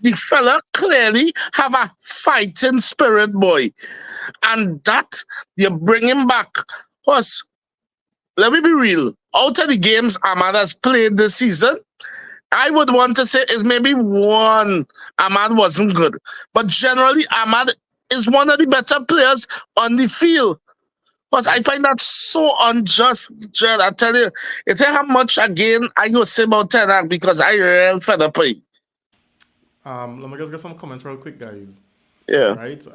Speaker 6: the fella clearly have a fighting spirit, boy, and that you bring him back. Plus, let me be real. Out of the games Ahmad has played this season, I would want to say is maybe one Ahmad wasn't good, but generally Ahmad is one of the better players on the field. Because I find that so unjust, Jed. I tell you, you tell how much again I go say about Ten Hag, because I real fed up with it.
Speaker 1: Let me just get some comments real quick, guys.
Speaker 6: Yeah.
Speaker 1: Right?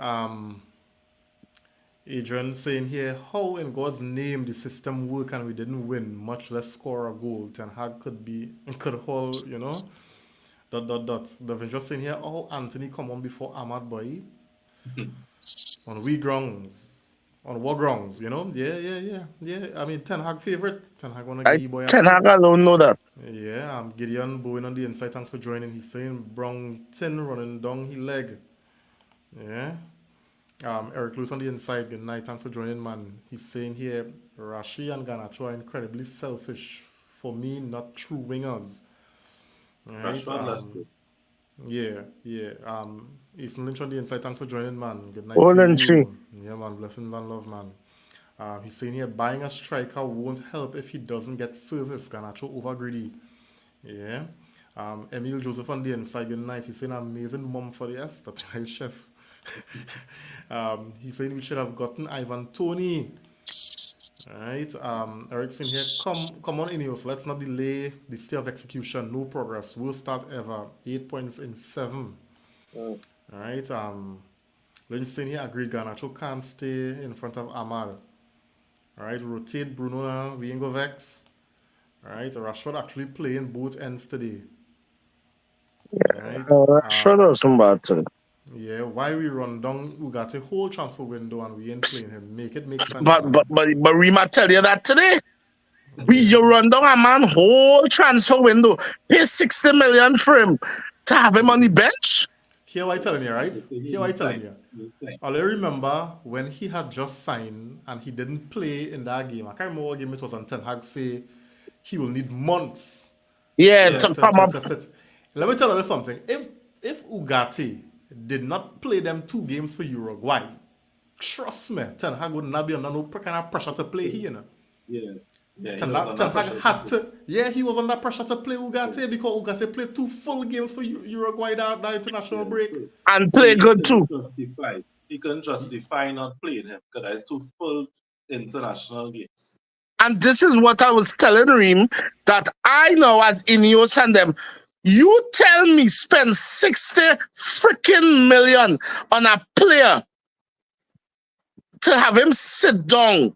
Speaker 1: Adrian saying here, how in God's name the system work and we didn't win, much less score a goal. Ten Hag could hold, dot dot dot. They've just saying here, oh, Anthony come on before Ahmad boy on we grounds. On what grounds, Yeah. I mean, Ten Hag favorite. Ten Hag wanna give
Speaker 6: I
Speaker 1: the boy a
Speaker 6: Ten
Speaker 1: play.
Speaker 6: Hag alone know that.
Speaker 1: Yeah, Gideon Bowen on the inside. Thanks for joining. He's saying Brongton running down his leg. Yeah. Eric Lewis on the inside. Good night. Thanks for joining, man. He's saying here, Rashi and Ganacho are incredibly selfish. For me, not true wingers. Right.
Speaker 3: Rashford less so.
Speaker 1: Yeah. Easton Lynch on the inside. Thanks for joining, man. Good night
Speaker 6: Oh,
Speaker 1: to
Speaker 6: then she.
Speaker 1: you. Yeah, man. Blessings and love, man. He's saying here, buying a striker won't help if he doesn't get service. Ganacho over greedy. Yeah. Emil Joseph on the inside. Good night. He's saying amazing mom for the S. That's right, chef. He's saying we should have gotten Ivan Tony. Right. Erickson here. Come on, Ineos. Let's not delay the state of execution. No progress. Worst start ever. 8 points in 7.
Speaker 2: Mm.
Speaker 1: Right. Lynch saying here, agreed. Garnacho can't stay in front of Ahmad. Alright, rotate Bruno now. We ain't go vex. Alright, Rashford actually playing both ends today. Alright.
Speaker 6: Rashford or somebody.
Speaker 1: Yeah, why we run down Ugarte whole transfer window and we ain't playing him? Make sense,
Speaker 6: But
Speaker 1: man.
Speaker 6: but Rima tell you that today. You run down a man whole transfer window, pay 60 million for him to have him on the bench.
Speaker 1: Here what I telling you, right?
Speaker 3: Okay,
Speaker 1: Here what I telling you.
Speaker 3: He's playing.
Speaker 1: I remember when he had just signed and he didn't play in that game. I can't remember what game it was, and Ten Hag say he will need months
Speaker 6: Yeah,
Speaker 3: Yeah.
Speaker 6: to come up.
Speaker 1: to fit. Let me tell you something. If Ugarte did not play them 2 games for Uruguay, trust me, Ten Hag would not be under no kind of pressure to play here.
Speaker 3: Yeah. Yeah. He
Speaker 1: Ten
Speaker 3: was under
Speaker 1: Hag
Speaker 3: pressure
Speaker 1: had
Speaker 3: to
Speaker 1: to. Yeah, he was under pressure to play Ugarte because Ugarte played 2 full games for Uruguay that international
Speaker 3: play.
Speaker 1: break.
Speaker 3: So
Speaker 6: And play good too.
Speaker 3: He couldn't justify not playing him because it's 2 full international games.
Speaker 6: And this is what I was telling Reem, that I know as Ineos and them, you tell me spend 60 freaking million on a player to have him sit down.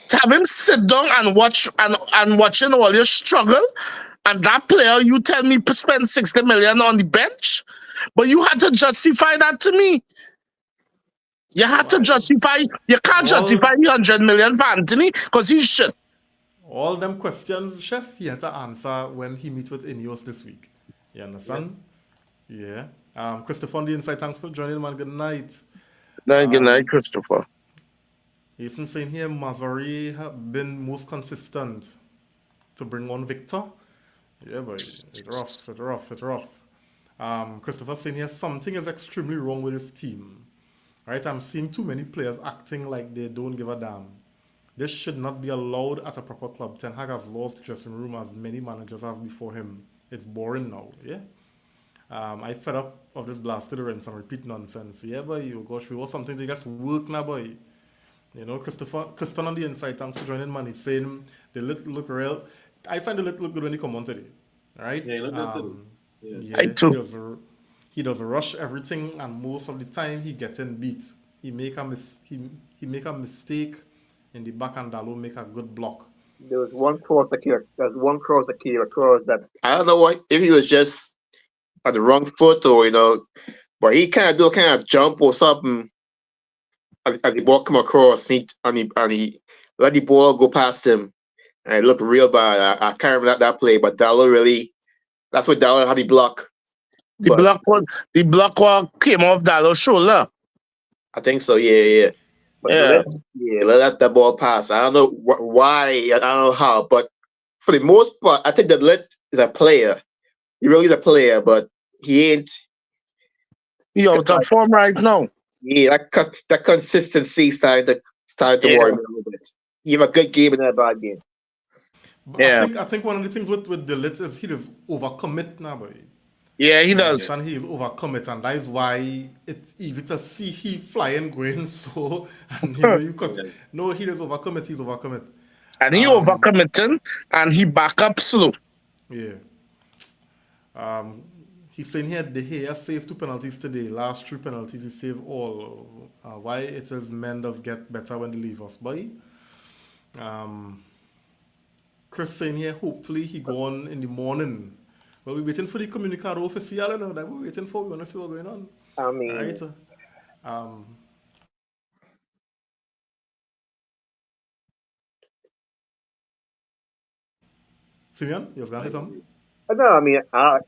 Speaker 6: To have him sit down and watch and watching all your struggle, and that player, you tell me to spend 60 million on the bench, but you had to justify that to me. You had to justify. You can't justify the 100 million for Anthony because he's shit.
Speaker 1: All them questions, Chef, he had to answer when he meets with Ineos this week. You understand? Yeah. Christopher on the inside, thanks for joining, man. Good night.
Speaker 6: Good night, Christopher.
Speaker 1: Jason saying here, Mazari have been most consistent to bring on Victor. Yeah, but it's rough. Christopher saying here, something is extremely wrong with his team. Right? I'm seeing too many players acting like they don't give a damn. This should not be allowed at a proper club. Ten Hag has lost the dressing room as many managers have before him. It's boring now, yeah? I fed up of this blasted rinse and repeat nonsense. Yeah, boy, you gosh, we want something to get work now, boy. You know, Kristen on the inside, thanks for joining, man. He's saying the lit look real. I find the lit look good when he come on today. Right?
Speaker 3: Yeah, look at it. Yeah.
Speaker 6: I
Speaker 1: Yeah,
Speaker 6: too.
Speaker 1: he does rush everything, and most of the time he gets in beat. He make a mistake in the back, and Dalo make a good block.
Speaker 5: There was one cross that came. There's one cross that came across that.
Speaker 2: I don't know what if he was just on the wrong foot or but he kind of do a kind of jump or something as the ball come across and he let the ball go past him and it looked real bad. I can't remember that play, but Dallo really that's what Dallo had the block.
Speaker 6: The
Speaker 2: But
Speaker 6: block one came off Dallo's shoulder.
Speaker 2: I think so. Yeah.
Speaker 5: But
Speaker 6: Yeah.
Speaker 2: Let that ball pass. I don't know why. I don't know how, but for the most part, I think that Lit is a player. He really is a player, but he ain't.
Speaker 6: He out of form right now.
Speaker 2: Yeah, that consistency started to
Speaker 6: Yeah.
Speaker 2: worry me a little bit. He have a good game and a bad game.
Speaker 1: But
Speaker 6: Yeah.
Speaker 1: I think one of the things with the lit is he does overcommit now, boy.
Speaker 6: Yeah, he
Speaker 1: You
Speaker 6: does.
Speaker 1: understand? He is overcommit, and that is why it's easy to see he flying going so. And you know you cut. No, he does overcommit. He's overcommit.
Speaker 6: And he overcommitting and he back up slow.
Speaker 1: Yeah. He's saying here De Gea saved 2 penalties today. Last 3 penalties he saved all. Why it is men does get better when they leave us, boy. Chris saying here hopefully he go on in the morning. Well, we're waiting for the communicado official now that we're waiting for. We want to see what's going on.
Speaker 5: I mean,
Speaker 1: Right? Simeon, you was gonna say something?
Speaker 5: no, I mean, I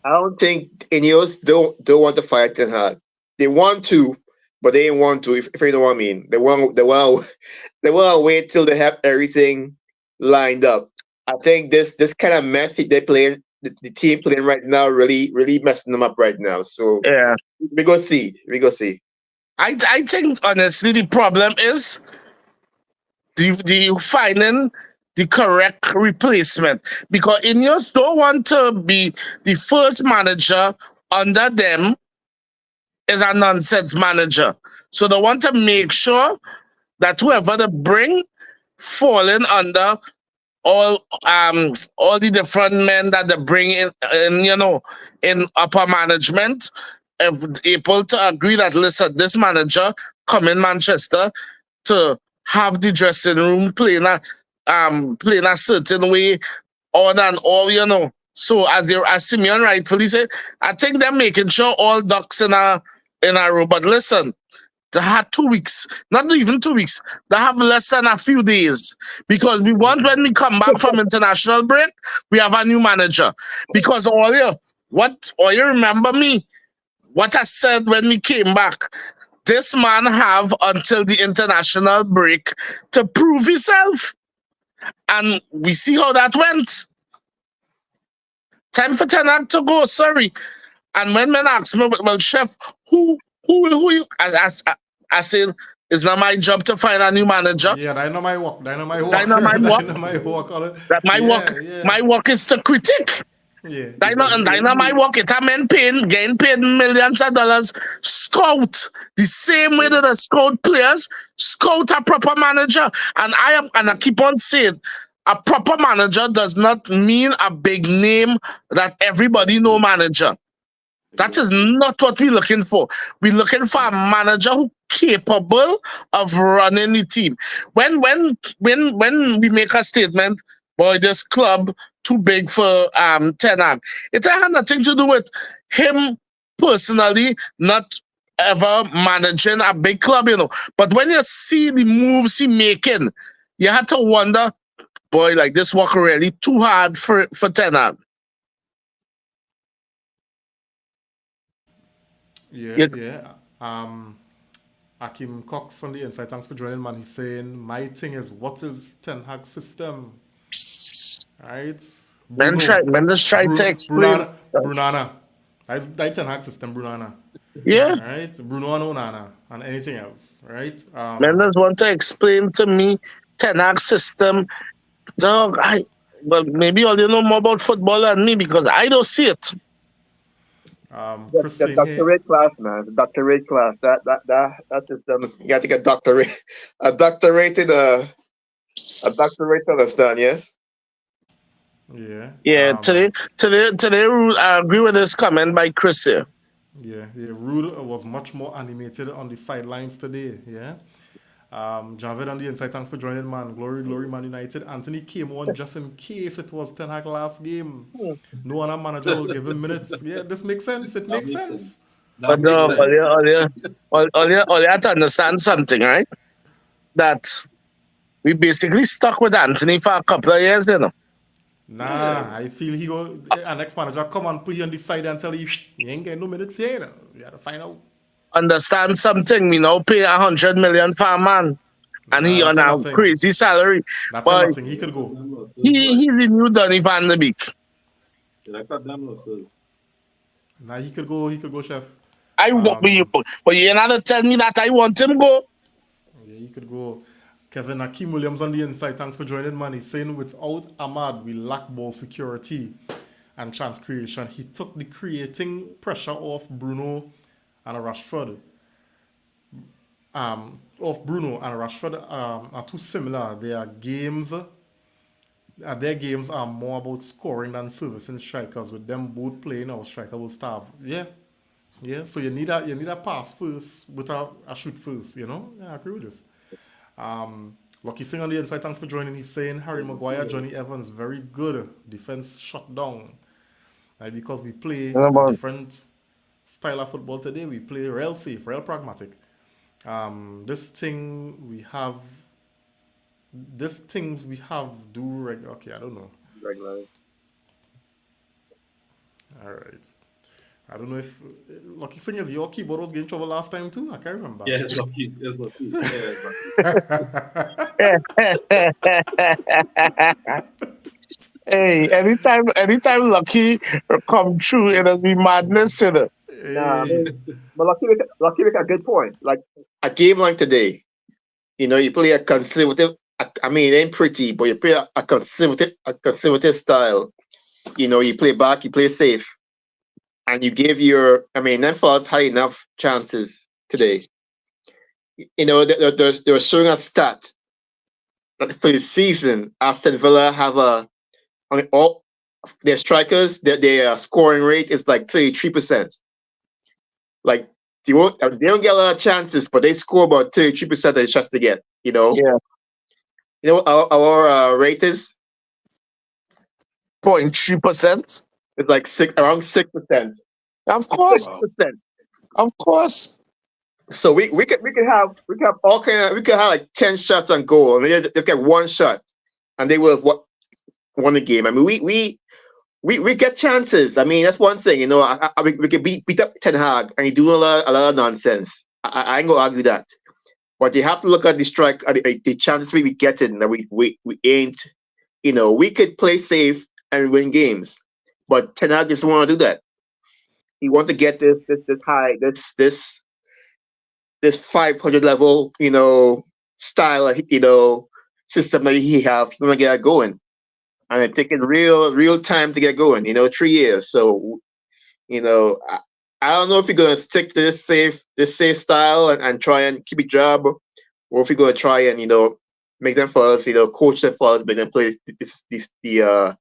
Speaker 5: don't.
Speaker 2: Think Ineos don't want to fight Ten Hag. They want to, but they ain't want to. If you know what I mean, they want to wait till they have everything lined up. I think this kind of mess they playing the team playing right now really messing them up right now. So
Speaker 6: Yeah.
Speaker 2: we go see.
Speaker 6: I think honestly the problem is the finding the correct replacement because Ineos don't want to be the first manager under them is a nonsense manager. So they want to make sure that whoever they bring falling under all the different men that they bring in upper management if able to agree that listen, this manager come in Manchester to have the dressing room playing a certain way or than all. So as Simeon rightfully said, I think they're making sure all ducks in a row. But listen, they had 2 weeks, not even 2 weeks. They have less than a few days because we want when we come back from international break, we have a new manager. Because all you remember me, what I said when we came back, this man have until the international break to prove himself. And we see how that went. Time for Ten Hag to go, sorry. And when men ask me, well, chef, who you? I said, it's not my job to find a new manager.
Speaker 1: Yeah, that not my work. That not my work.
Speaker 6: That not my work.
Speaker 1: That not my work.
Speaker 6: That my work is to critique.
Speaker 1: Yeah.
Speaker 6: That not my work. It's a man getting paid millions of dollars. Scout the same way that the scout players scout a proper manager. And I keep on saying, a proper manager does not mean a big name that everybody know manager. That is not what we're looking for. We're looking for a manager who capable of running the team. When we make a statement, boy, this club too big for Ten Hag, it had nothing to do with him personally not ever managing a big club, But when you see the moves he making, you had to wonder, boy, like this work really too hard for Ten Hag.
Speaker 1: Yeah. Akim Cox on the inside. Thanks for joining, man. He's saying, my thing is, what is Ten Hag's system? Right?
Speaker 6: Men just try to explain.
Speaker 1: Brunana. That's Ten Hag system, Bruno Anna.
Speaker 6: Yeah.
Speaker 1: Right? Bruno and Onana and anything else, right?
Speaker 6: Mendes want to explain to me Ten Hag system. Dog, well, maybe all you know more about football than me because I don't see it.
Speaker 1: Chris
Speaker 5: The
Speaker 1: saying here,
Speaker 5: doctorate class, man. The doctorate class. That system.
Speaker 2: You got to get doctorate, a doctorate a doctorate understand, yes?
Speaker 1: yeah,
Speaker 6: Yeah, today, I agree with this comment by Chris here.
Speaker 1: yeah. Rude was much more animated on the sidelines today, yeah. Javed on the inside, thanks for joining, man. Glory, Man United. Anthony came on just in case it was Ten Hag last game.
Speaker 5: Hmm.
Speaker 1: No other manager will give him minutes. Yeah, this makes sense. It
Speaker 3: That
Speaker 1: makes
Speaker 3: makes
Speaker 1: sense.
Speaker 3: sense. That
Speaker 6: But
Speaker 3: makes sense.
Speaker 6: all you have to understand something, right? That we basically stuck with Anthony for a couple of years, you know.
Speaker 1: Nah, I feel he go a next manager come and put you on the side and tell you you ain't getting no minutes here. You know. You gotta find out.
Speaker 6: Understand something, we now pay 100 million for a man. And
Speaker 1: Nah,
Speaker 6: he
Speaker 1: that's
Speaker 6: on
Speaker 1: a
Speaker 6: a
Speaker 1: nothing.
Speaker 6: crazy salary.
Speaker 1: That's a
Speaker 6: But
Speaker 1: nothing. He could go.
Speaker 6: he renewed Donny van de Beek.
Speaker 3: I cut them losses.
Speaker 1: Nah, he could go. He could go, chef.
Speaker 6: I want me, but you're not to tell me that I want him go.
Speaker 1: Yeah, he could go. Kevin Akeem Williams on the inside. Thanks for joining, man. He's saying without Ahmad, we lack ball security and chance creation. He took the creating pressure off Bruno and Rashford. Off Bruno and Rashford are too similar. Their games are more about scoring than servicing strikers. With them both playing, our striker will starve. Yeah, yeah. So you need a pass first with a shoot first. You know. Yeah, I agree with this. Lucky Singh on the inside, thanks for joining. He's saying Harry Maguire, Johnny Evans, very good defense shut down. Because we play
Speaker 6: Yeah, man.
Speaker 1: different style of football today. We play real safe, real pragmatic. This things we have do okay, I don't know.
Speaker 5: Regular.
Speaker 1: All right. I don't know if Lucky Singh is your keyboard was getting trouble last time too. I can't remember.
Speaker 3: Yeah, it's lucky. It's lucky. Yeah, it's lucky.
Speaker 6: Hey, anytime Lucky come true, it has been madness, you know.
Speaker 5: Nah, I
Speaker 1: Hey.
Speaker 5: mean, but lucky make a good point. Like,
Speaker 2: A game like today, you play a conservative. I mean, it ain't pretty, but you play a conservative style. You play back, you play safe, and you give them Falls had enough chances today. They were showing a stat that for the season, Aston Villa have all their strikers, their scoring rate is like 33%. Like they don't get a lot of chances, but they score about 33% of the shots they get.
Speaker 6: Yeah,
Speaker 2: Our rate is
Speaker 6: 0.3%.
Speaker 2: it's like around 6%.
Speaker 6: Of course,
Speaker 2: 6%.
Speaker 6: of course.
Speaker 2: So we could have all we could have like 10 shots on goal, and they just get one shot, and they will have won the game. I mean, we get chances. I mean, that's one thing. We could beat up Ten Hag, and he doing a lot of nonsense. I ain't gonna argue that, but you have to look at the chances we getting that we ain't. We could play safe and win games, but Ten Hag just want to do that. He want to get this high this 500 level, style, system that he have. He want to get it going, and it taking real time to get going. 3 years. So, I don't know if you're gonna stick to this safe style and try and keep a job, or if you're gonna try and make them for us, coach them for us, make them play the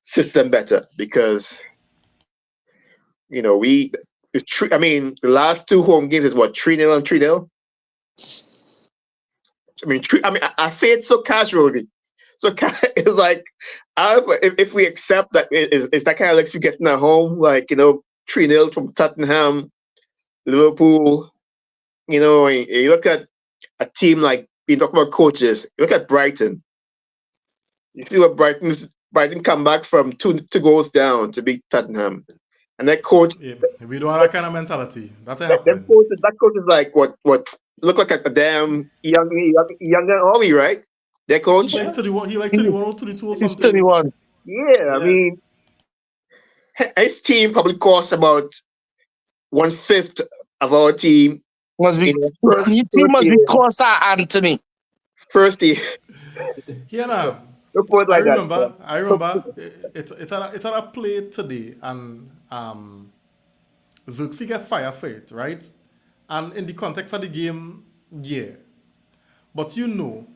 Speaker 2: system better because it's true. I mean, the last two home games is what 3-0 and 3-0. I say it so casually. So it's like, I don't know if we accept that it's that kind of like you getting at home, like 3-0 from Tottenham, Liverpool. And you look at a team like we talk about coaches. You look at Brighton. You see what Brighton come back from two goals down to beat Tottenham. And that coach,
Speaker 1: Yeah, we don't have that kind of mentality. That's
Speaker 2: that
Speaker 1: happening.
Speaker 2: coach is like what look like a damn young Ollie, right? That coach.
Speaker 1: He like 31 or 32 or
Speaker 6: He's
Speaker 1: something.
Speaker 6: 31.
Speaker 5: yeah, I mean,
Speaker 2: his team probably cost about 1/5 of our team
Speaker 6: Must be
Speaker 2: in the first
Speaker 6: your team
Speaker 2: first
Speaker 6: must be
Speaker 2: year.
Speaker 6: Corsa Anthony.
Speaker 2: First year.
Speaker 1: Yeah, nah.
Speaker 5: Don't put it
Speaker 1: I
Speaker 5: like that,
Speaker 1: remember.
Speaker 5: sir.
Speaker 1: I remember. It's at a play today, and Xerxes get fire for it, right? And in the context of the game, yeah. But you know,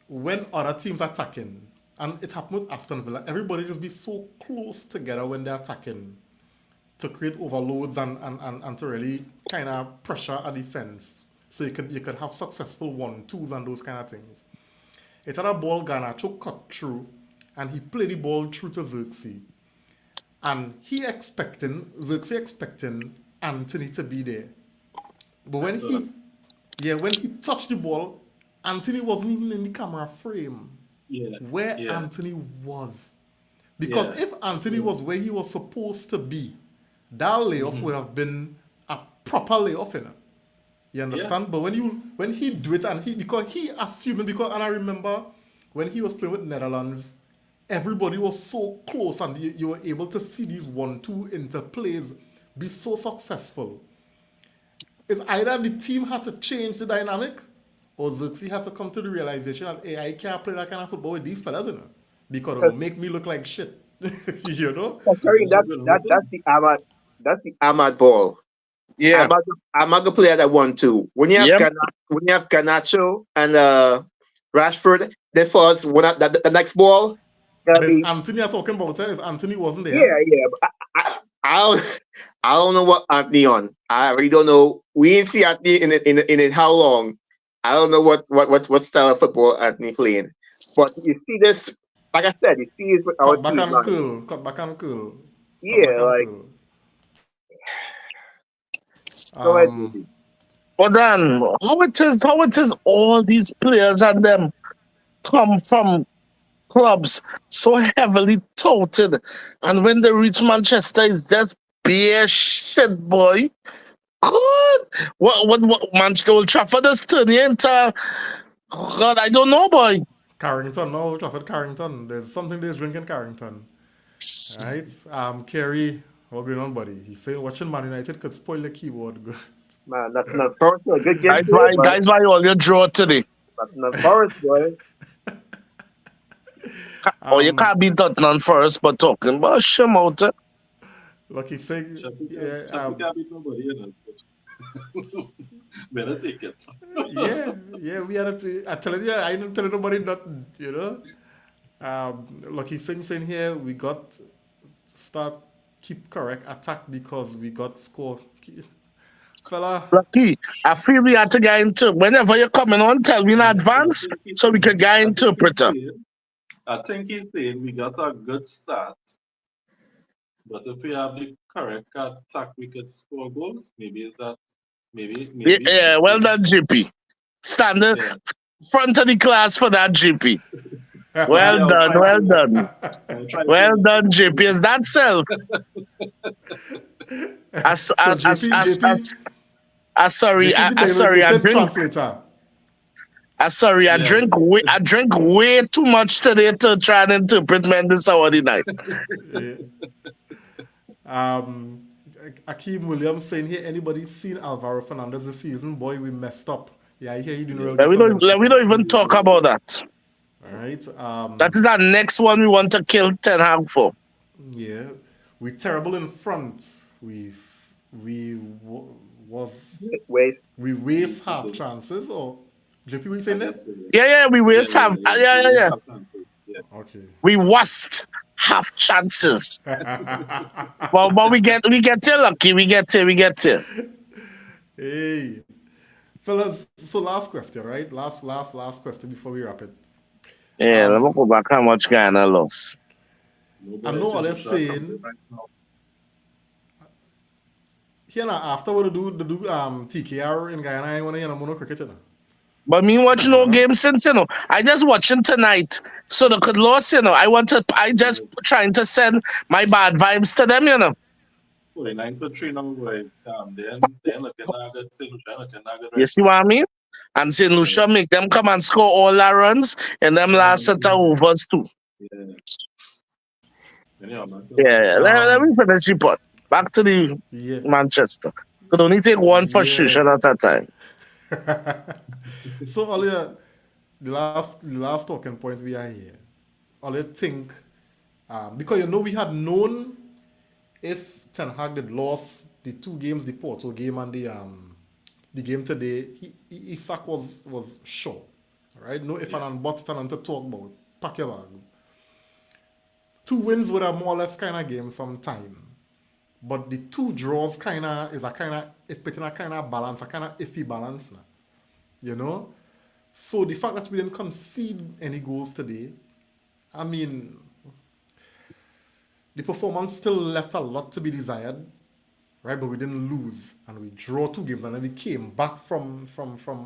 Speaker 1: when other teams are attacking, and it happened with Aston Villa, everybody just be so close together when they're attacking to create overloads and to really kind of pressure a defense. So you could have successful 1-2s and those kind of things. It had a ball Garnacho cut through, and he played the ball through to Xerxes. And Xerxes expecting Anthony to be there. But
Speaker 3: Excellent.
Speaker 1: when he touched the ball, Anthony wasn't even in the camera frame
Speaker 3: Yeah.
Speaker 1: where
Speaker 3: Yeah.
Speaker 1: Anthony was. Because
Speaker 3: Yeah.
Speaker 1: if Anthony was where he was supposed to be, that layoff would have been a proper layoff, you know. You understand? But when he do it and because he assuming because and I remember when he was playing with Netherlands, everybody was so close and you were able to see these 1-2 interplays be so successful. It's either the team had to change the dynamic or Xerxes had to come to the realization that hey, I can't play that kind of football with these fellas, you know, because it will make me look like shit. You know?
Speaker 5: Considering
Speaker 3: That's a good move.
Speaker 5: that's the
Speaker 2: Ahmad ball.
Speaker 6: Yeah.
Speaker 2: Ahmad the player that won too.
Speaker 6: Yep.
Speaker 2: When you have Garnacho and Rashford, they first the next ball.
Speaker 5: gonna
Speaker 1: And it's
Speaker 5: be
Speaker 1: Anthony I'm talking about. If Anthony wasn't there,
Speaker 5: yeah. But
Speaker 2: I I don't know what Anthony on. I really don't know. We didn't see Anthony in how long. I don't know what style of football Anthony playing. But you see this, like I said, you see it with our
Speaker 1: cut back
Speaker 5: team,
Speaker 1: and
Speaker 5: man.
Speaker 1: curl, cut back and curl, cut back
Speaker 5: Yeah,
Speaker 1: and
Speaker 5: like
Speaker 1: curl.
Speaker 5: go ahead,
Speaker 1: Um,
Speaker 5: JP.
Speaker 6: But then how it is all these players and them come from clubs so heavily touted, and when they reach Manchester, it's just bare shit, boy. God, what Manchester Old Trafford is turning into? God, I don't know, boy.
Speaker 1: Carrington, no, Trafford Carrington. There's something there's drinking Carrington. Right? Kerry, what going on, buddy? He's saying watching Man United could spoil the keyboard. Good.
Speaker 5: Man, that's not Forest. A good game today, but
Speaker 6: That's why all your draw today.
Speaker 5: that's not Forest, boy.
Speaker 6: Or you
Speaker 1: Um,
Speaker 6: can't beat Tottenham first, but talking about shim out.
Speaker 1: Lucky saying, yeah,
Speaker 3: Shafi can't beat nobody, you know. So. Better take it.
Speaker 1: we had it. I tell you, I didn't tell nobody nothing, you know. Lucky saying here, we got start keep correct attack because we got score. Fella,
Speaker 6: Lucky. I feel we had to get into whenever you're coming on, tell me in advance so we can get interpreter.
Speaker 3: I think he's saying we got a good start, but if we have the correct attack, we could score goals. Maybe is that maybe.
Speaker 6: Yeah, well done, GP. Standing
Speaker 3: Yeah.
Speaker 6: front of the class for that, GP.
Speaker 3: Yeah,
Speaker 6: Well
Speaker 3: I'll
Speaker 6: done,
Speaker 3: try
Speaker 6: well
Speaker 3: to-
Speaker 6: done.
Speaker 3: I'll try
Speaker 6: Well
Speaker 3: to-
Speaker 6: done, JP. Is that self?
Speaker 1: so
Speaker 6: Sorry,
Speaker 1: it's
Speaker 6: I
Speaker 1: a
Speaker 6: drink.
Speaker 1: translator.
Speaker 6: Sorry, I drink way too much today to try and interpret Mendes Saturday night.
Speaker 1: Akeem Williams saying here, anybody seen Alvaro Fernandez this season? Boy, we messed up. Yeah, I hear you didn't really.
Speaker 6: We don't even talk about that.
Speaker 1: All right.
Speaker 6: That is our next one we want to kill Ten Hag for.
Speaker 1: Yeah, we terrible in front.
Speaker 5: Wait,
Speaker 1: We waste half chances or JP, we saying that?
Speaker 6: Yeah, we waste half. Yeah.
Speaker 1: Okay.
Speaker 6: We waste half chances. but we get there, Lucky. We get there.
Speaker 1: Hey, fellas. So last question, right? Last question before we wrap it.
Speaker 6: Yeah, let me go back. How much Ghana lost?
Speaker 1: I know what they're saying. Here now, after what to do TKR in Guyana, I want to mono cricket. You know?
Speaker 6: But me watch no game since, you know. I just watching tonight. So they could lose, you know. I just trying to send my bad vibes to them, you know.
Speaker 3: 49 for 3 now, boy. Then looking at good, St. Lucia looking at good.
Speaker 6: You see what I mean? And St. Lucia make them come and score all their runs and them last set of overs too.
Speaker 3: Yeah. Anyhow,
Speaker 6: Yeah, let me finish the report. Back to the
Speaker 1: Yeah,
Speaker 6: Manchester. Could only take one
Speaker 1: yeah.
Speaker 6: frustration at a time.
Speaker 1: So earlier, the last talking point we are here. All you think, because we had known if Ten Hag had lost the two games, the Porto game and the game today, his sack was sure, right? No if
Speaker 3: yeah,
Speaker 1: and buts and to talk about. Pack your bags. Two wins would have more or less kind of game sometime, but the two draws kind of is a kind of it's putting a kind of balance, a kind of iffy balance now, you know. So the fact that we didn't concede any goals today, I mean, the performance still left a lot to be desired, right? But we didn't lose, and we draw two games, and then we came back from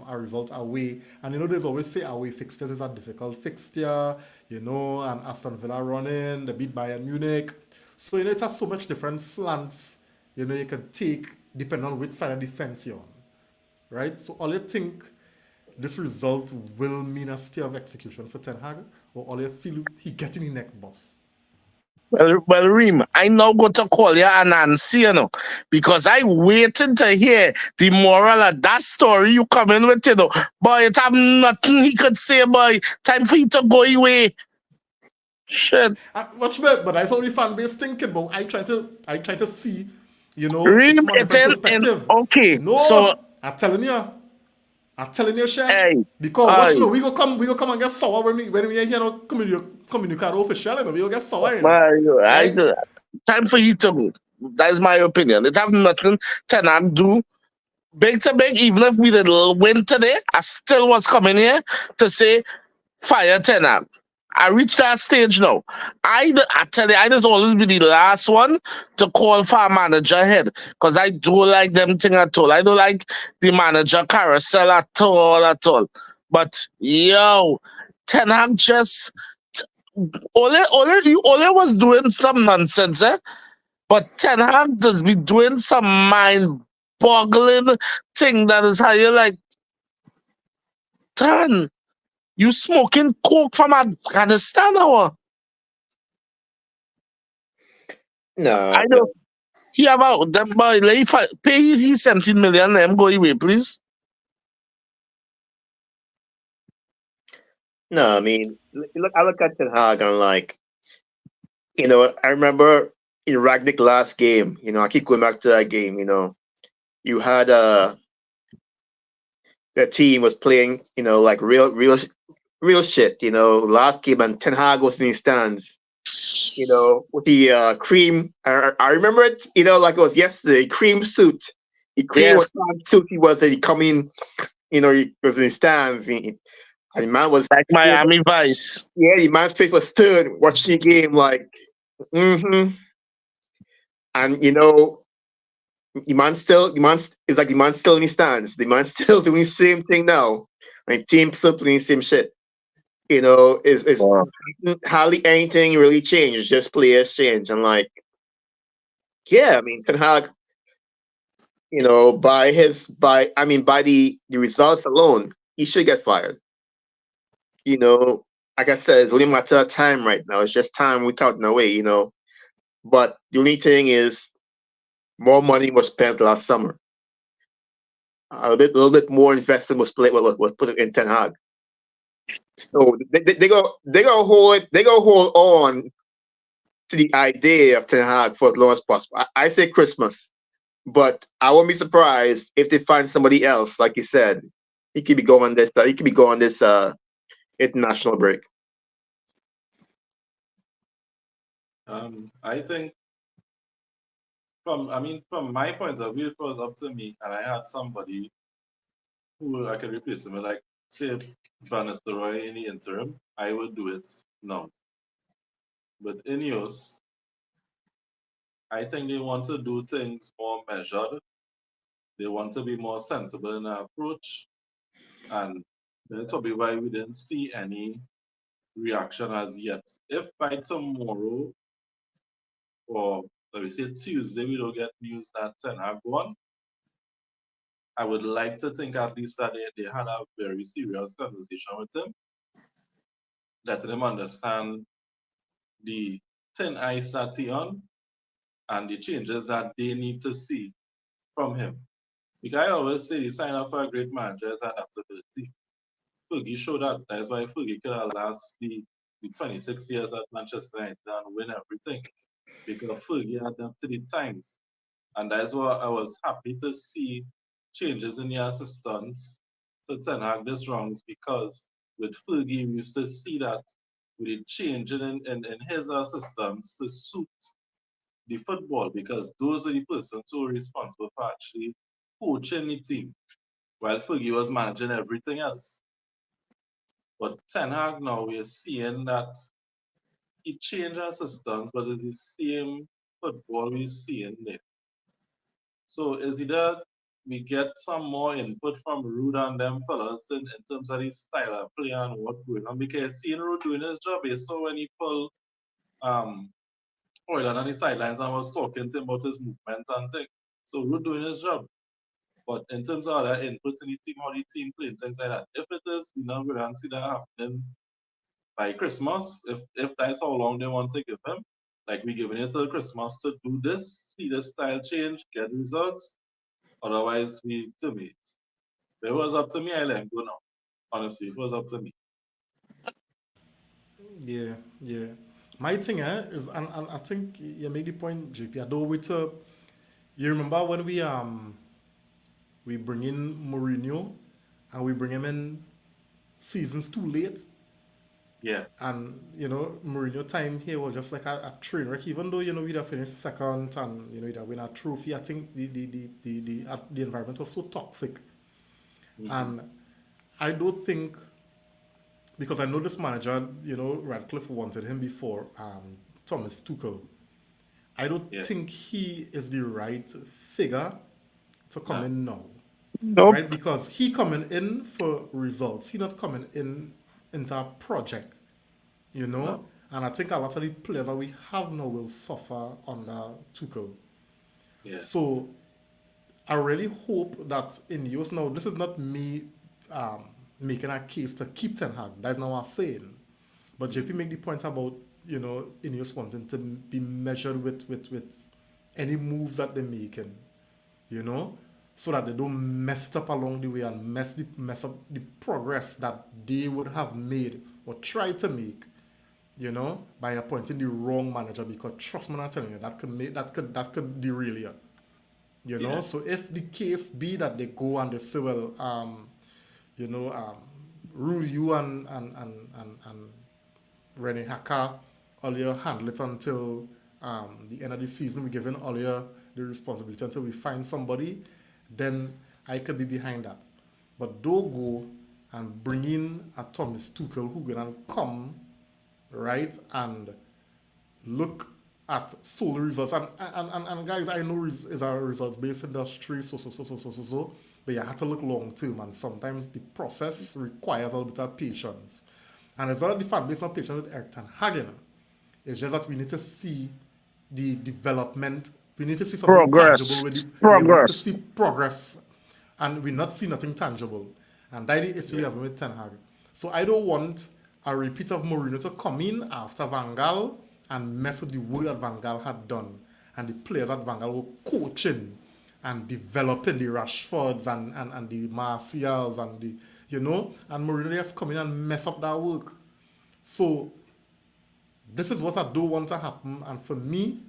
Speaker 1: a result away. And there's always say away fixtures is a difficult fixture, and Aston Villa running, the beat Bayern Munich. So it has so much different slants, you can take depending on which side of the fence you're on, right? So all you think this result will mean a stay of execution for Ten Hag, or all you feel he getting the neck boss?
Speaker 6: Well, Reem, I now go to call you and Nancy, because I waiting to hear the moral of that story you come in with, Boy, it have nothing he could say, boy. Time for you to go away. Shit.
Speaker 1: Much better, but that's how the fan base thinking. But I try to see, it
Speaker 6: Reem,
Speaker 1: from a
Speaker 6: it's
Speaker 1: different
Speaker 6: in
Speaker 1: perspective.
Speaker 6: okay. So,
Speaker 1: No, I'm telling you, chef.
Speaker 6: hey,
Speaker 1: Because
Speaker 6: I,
Speaker 1: watch me, we go come and get sour when we are here now communicate official, we will get sour.
Speaker 6: I,
Speaker 1: Right?
Speaker 6: time for you to go. That is my opinion. It have nothing to do big to big. Even if we did win today, I still was coming here to say fire Tenag. I reached that stage now. I tell you, I just always be the last one to call for a manager head because I don't like them thing at all. I don't like the manager carousel at all, at all. But yo, Ten Hag just Ole was doing some nonsense, eh? But Ten Hag does be doing some mind-boggling thing that is how you like, Tan, you smoking coke from Afghanistan or?
Speaker 2: No,
Speaker 6: I
Speaker 2: no,
Speaker 6: don't hear about them boy. Like, if I pay you 17 million, let him go away, please.
Speaker 2: no. I mean, I look at Ten Hag and like, I remember in Ragnick last game. I keep going back to that game. You had the team was playing, like real shit. Last game and Ten Hag was in the stands. With the cream. I remember it. Like it was yesterday. Cream suit. The cream was
Speaker 6: Yes,
Speaker 2: suit. He was. He come in. He was in the stands. And the man was.
Speaker 6: like Miami Vice.
Speaker 2: Yeah, the man's face was turned watching the game. Like, and the man still in the stands. The man still doing the same thing now. Like team still doing the same shit. Is
Speaker 6: Oh,
Speaker 2: hardly anything really changed. Just players change. And like, yeah, I mean, Ten Hag, by the results alone, he should get fired. Like I said, it's only a matter of time right now. It's just time we counting away. But the only thing is, more money was spent last summer. A little bit more investment was put in Ten Hag. So they go hold on to the idea of Ten Hag for as long as possible. I say Christmas, but I won't be surprised if they find somebody else. Like you said, he could be going this. He could be going this international break.
Speaker 3: I think from my point of view, it was up to me, and I had somebody who I could replace him. Like say Van Nistelrooy in the interim, I would do it now. But Ineos, I think they want to do things more measured. They want to be more sensible in their approach, and that's probably why we didn't see any reaction as yet. If by tomorrow or let me say Tuesday we don't get news that Ten Hag won, I would like to think at least that they had a very serious conversation with him, letting him understand the thin ice that he on and the changes that they need to see from him. Because I always say the sign up for a great manager is adaptability. Fergie showed that. That's why Fergie could have last the 26 years at Manchester United and win everything. Because Fergie adapted to the times. And that's why I was happy to see changes in the assistants to Ten Hag this rounds because with Fergie, we used to see that with the change in his assistants to suit the football because those are the persons who were responsible for actually coaching the team while Fergie was managing everything else. But Ten Hag now we're seeing that he changed assistants, but it's the same football we're seeing there. So is either we get some more input from Rude and them fellas in terms of his style of play and what going on because seeing Rude doing his job is so when he pulled Oiland on the sidelines and was talking to him about his movements and things. So Rude doing his job. But in terms of other input in the team, how the team playing, things like that. If it is, we now going to see that happening by Christmas, if that's how long they want to give him. Like we giving it till Christmas to do this, see the style change, get results. Otherwise, we terminate. If it was up to me, I let him go now. Honestly, if it was up to me.
Speaker 1: Yeah, yeah. My thing is, and I think you made the point, JP. I don't with you remember when we bring in Mourinho and we bring him in seasons too late.
Speaker 3: Yeah.
Speaker 1: And Mourinho time here was just like a train wreck. Even though we'd have finished second and we'd have win a trophy, I think the environment was so toxic.
Speaker 3: Mm-hmm.
Speaker 1: And I don't think because I know this manager, Radcliffe wanted him before Thomas Tuchel. I don't think he is the right figure to come in now.
Speaker 6: Nope.
Speaker 1: Right? Because he coming in for results. He not coming in into a project.
Speaker 3: No.
Speaker 1: And I think a lot of the players that we have now will suffer under Tuchel.
Speaker 3: Yeah.
Speaker 1: So I really hope that in use now, this is not me making a case to keep Ten Hag. That's not what I'm saying. But JP make the point about, Ineos wanting to be measured with any moves that they're making, so that they don't mess it up along the way and mess up the progress that they would have made or try to make, by appointing the wrong manager. Because trust me, I'm telling you, that could derail you. So if the case be that they go and they say, well, rule you and Rene Hacker, all you handle it until the end of the season. We're giving all you the responsibility until we find somebody, then I could be behind that. But don't go and bring in a Thomas Tuchel who gonna come, right, and look at sole results. And guys, I know it's a results-based industry, so, but you have to look long-term, and sometimes the process requires a little bit of patience. And it's not the fact based on patience with Eric Ten Hag. It's just that we need to see the development. We need to see something tangible with it. Yeah, we need to see progress. And we not see nothing tangible. And that is the issue we have with Ten Hag. So I don't want a repeat of Mourinho to come in after Van Gaal and mess with the work that Van Gaal had done. And the players that Van Gaal were coaching and developing, the Rashfords and the Martials and the, and Mourinho just come in and mess up that work. So this is what I don't want to happen. And for me,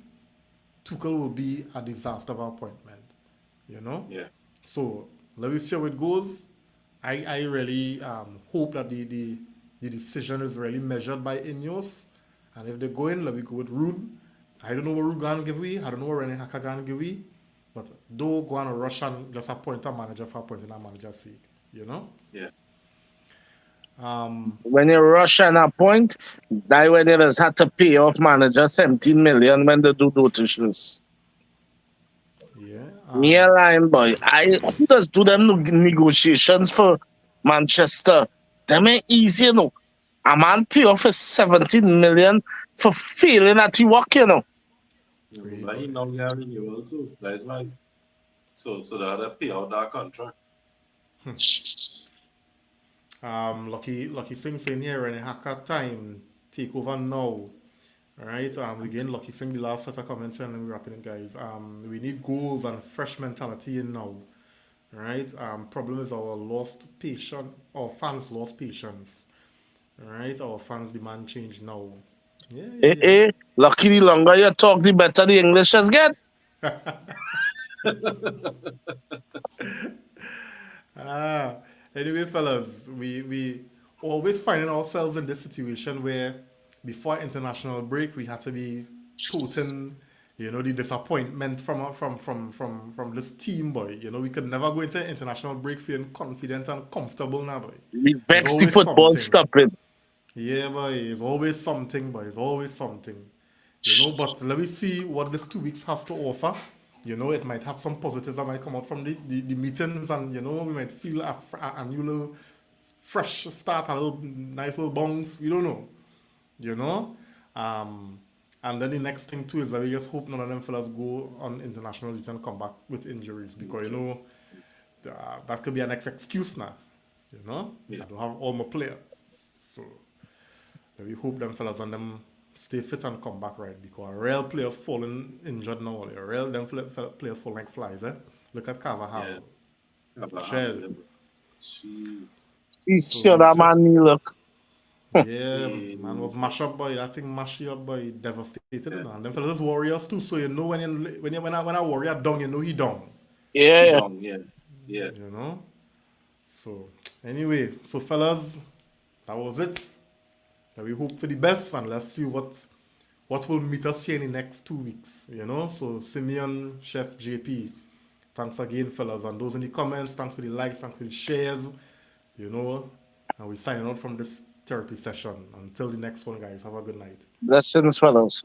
Speaker 1: Tuchel will be a disaster of appointment.
Speaker 3: Yeah.
Speaker 1: So let me see how it goes. I really hope that the decision is really measured by Ineos. And if they go in, let me go with Rude. I don't know what Rude going to give we. I don't know what Rene Hacker going to give we. But don't go and rush and just appoint a manager for appointing a manager's sake.
Speaker 3: Yeah.
Speaker 6: When you rush and appoint, that when they just had to pay off manager 17 million when they do notitions.
Speaker 1: Yeah.
Speaker 6: Me a line boy. Who does do them negotiations for Manchester? Them ain't easy, A man pay off his 17 million for failing at the work,
Speaker 3: But he now got renewal too. That's why. So they had to pay out that contract.
Speaker 1: Lucky thing saying here, Rene Hacker time take over now. All right, we getting lucky. Sing the last set of comments and then we're wrapping it, guys. We need goals and fresh mentality in now. All right. Problem is our lost patience. Our fans lost patience. All right. Our fans demand change now. Yeah, yeah, yeah.
Speaker 6: Lucky the longer you talk, the better the English just get.
Speaker 1: Ah, anyway, fellas, we always finding ourselves in this situation where before international break we had to be toting, the disappointment from this team, boy. We could never go into international break feeling confident and comfortable now, boy.
Speaker 6: We
Speaker 1: There's
Speaker 6: vex the
Speaker 1: always
Speaker 6: football
Speaker 1: something.
Speaker 6: stupid.
Speaker 1: Yeah, boy. It's always something, boy. It's always something. But let me see what this 2 weeks has to offer. It might have some positives that might come out from the meetings, and we might feel a new little fresh start, a little nice little bounce. We don't know, you know. And then the next thing too is that we just hope none of them fellas go on international duty and come back with injuries, because that could be an next excuse now.
Speaker 3: Yeah.
Speaker 1: I don't have all my players, so we hope them fellas and them stay fit and come back right, because real players falling injured now. Real them players fall like flies. Look at Carvajal. Shell.
Speaker 3: Jeez.
Speaker 6: Sure, that man me look.
Speaker 1: Yeah, man was mash up, boy. That thing mash you up, boy. Devastated, And them fellas warriors too. So when a warrior down, he down.
Speaker 6: Yeah.
Speaker 3: Long, yeah. Yeah.
Speaker 1: So anyway, so fellas, that was it. We hope for the best, and let's see what will meet us here in the next 2 weeks. So Simeon, Chef JP, thanks again, fellas, and those in the comments. Thanks for the likes, thanks for the shares. And we're signing out from this therapy session. Until the next one, guys. Have a good night.
Speaker 6: Blessings, fellows.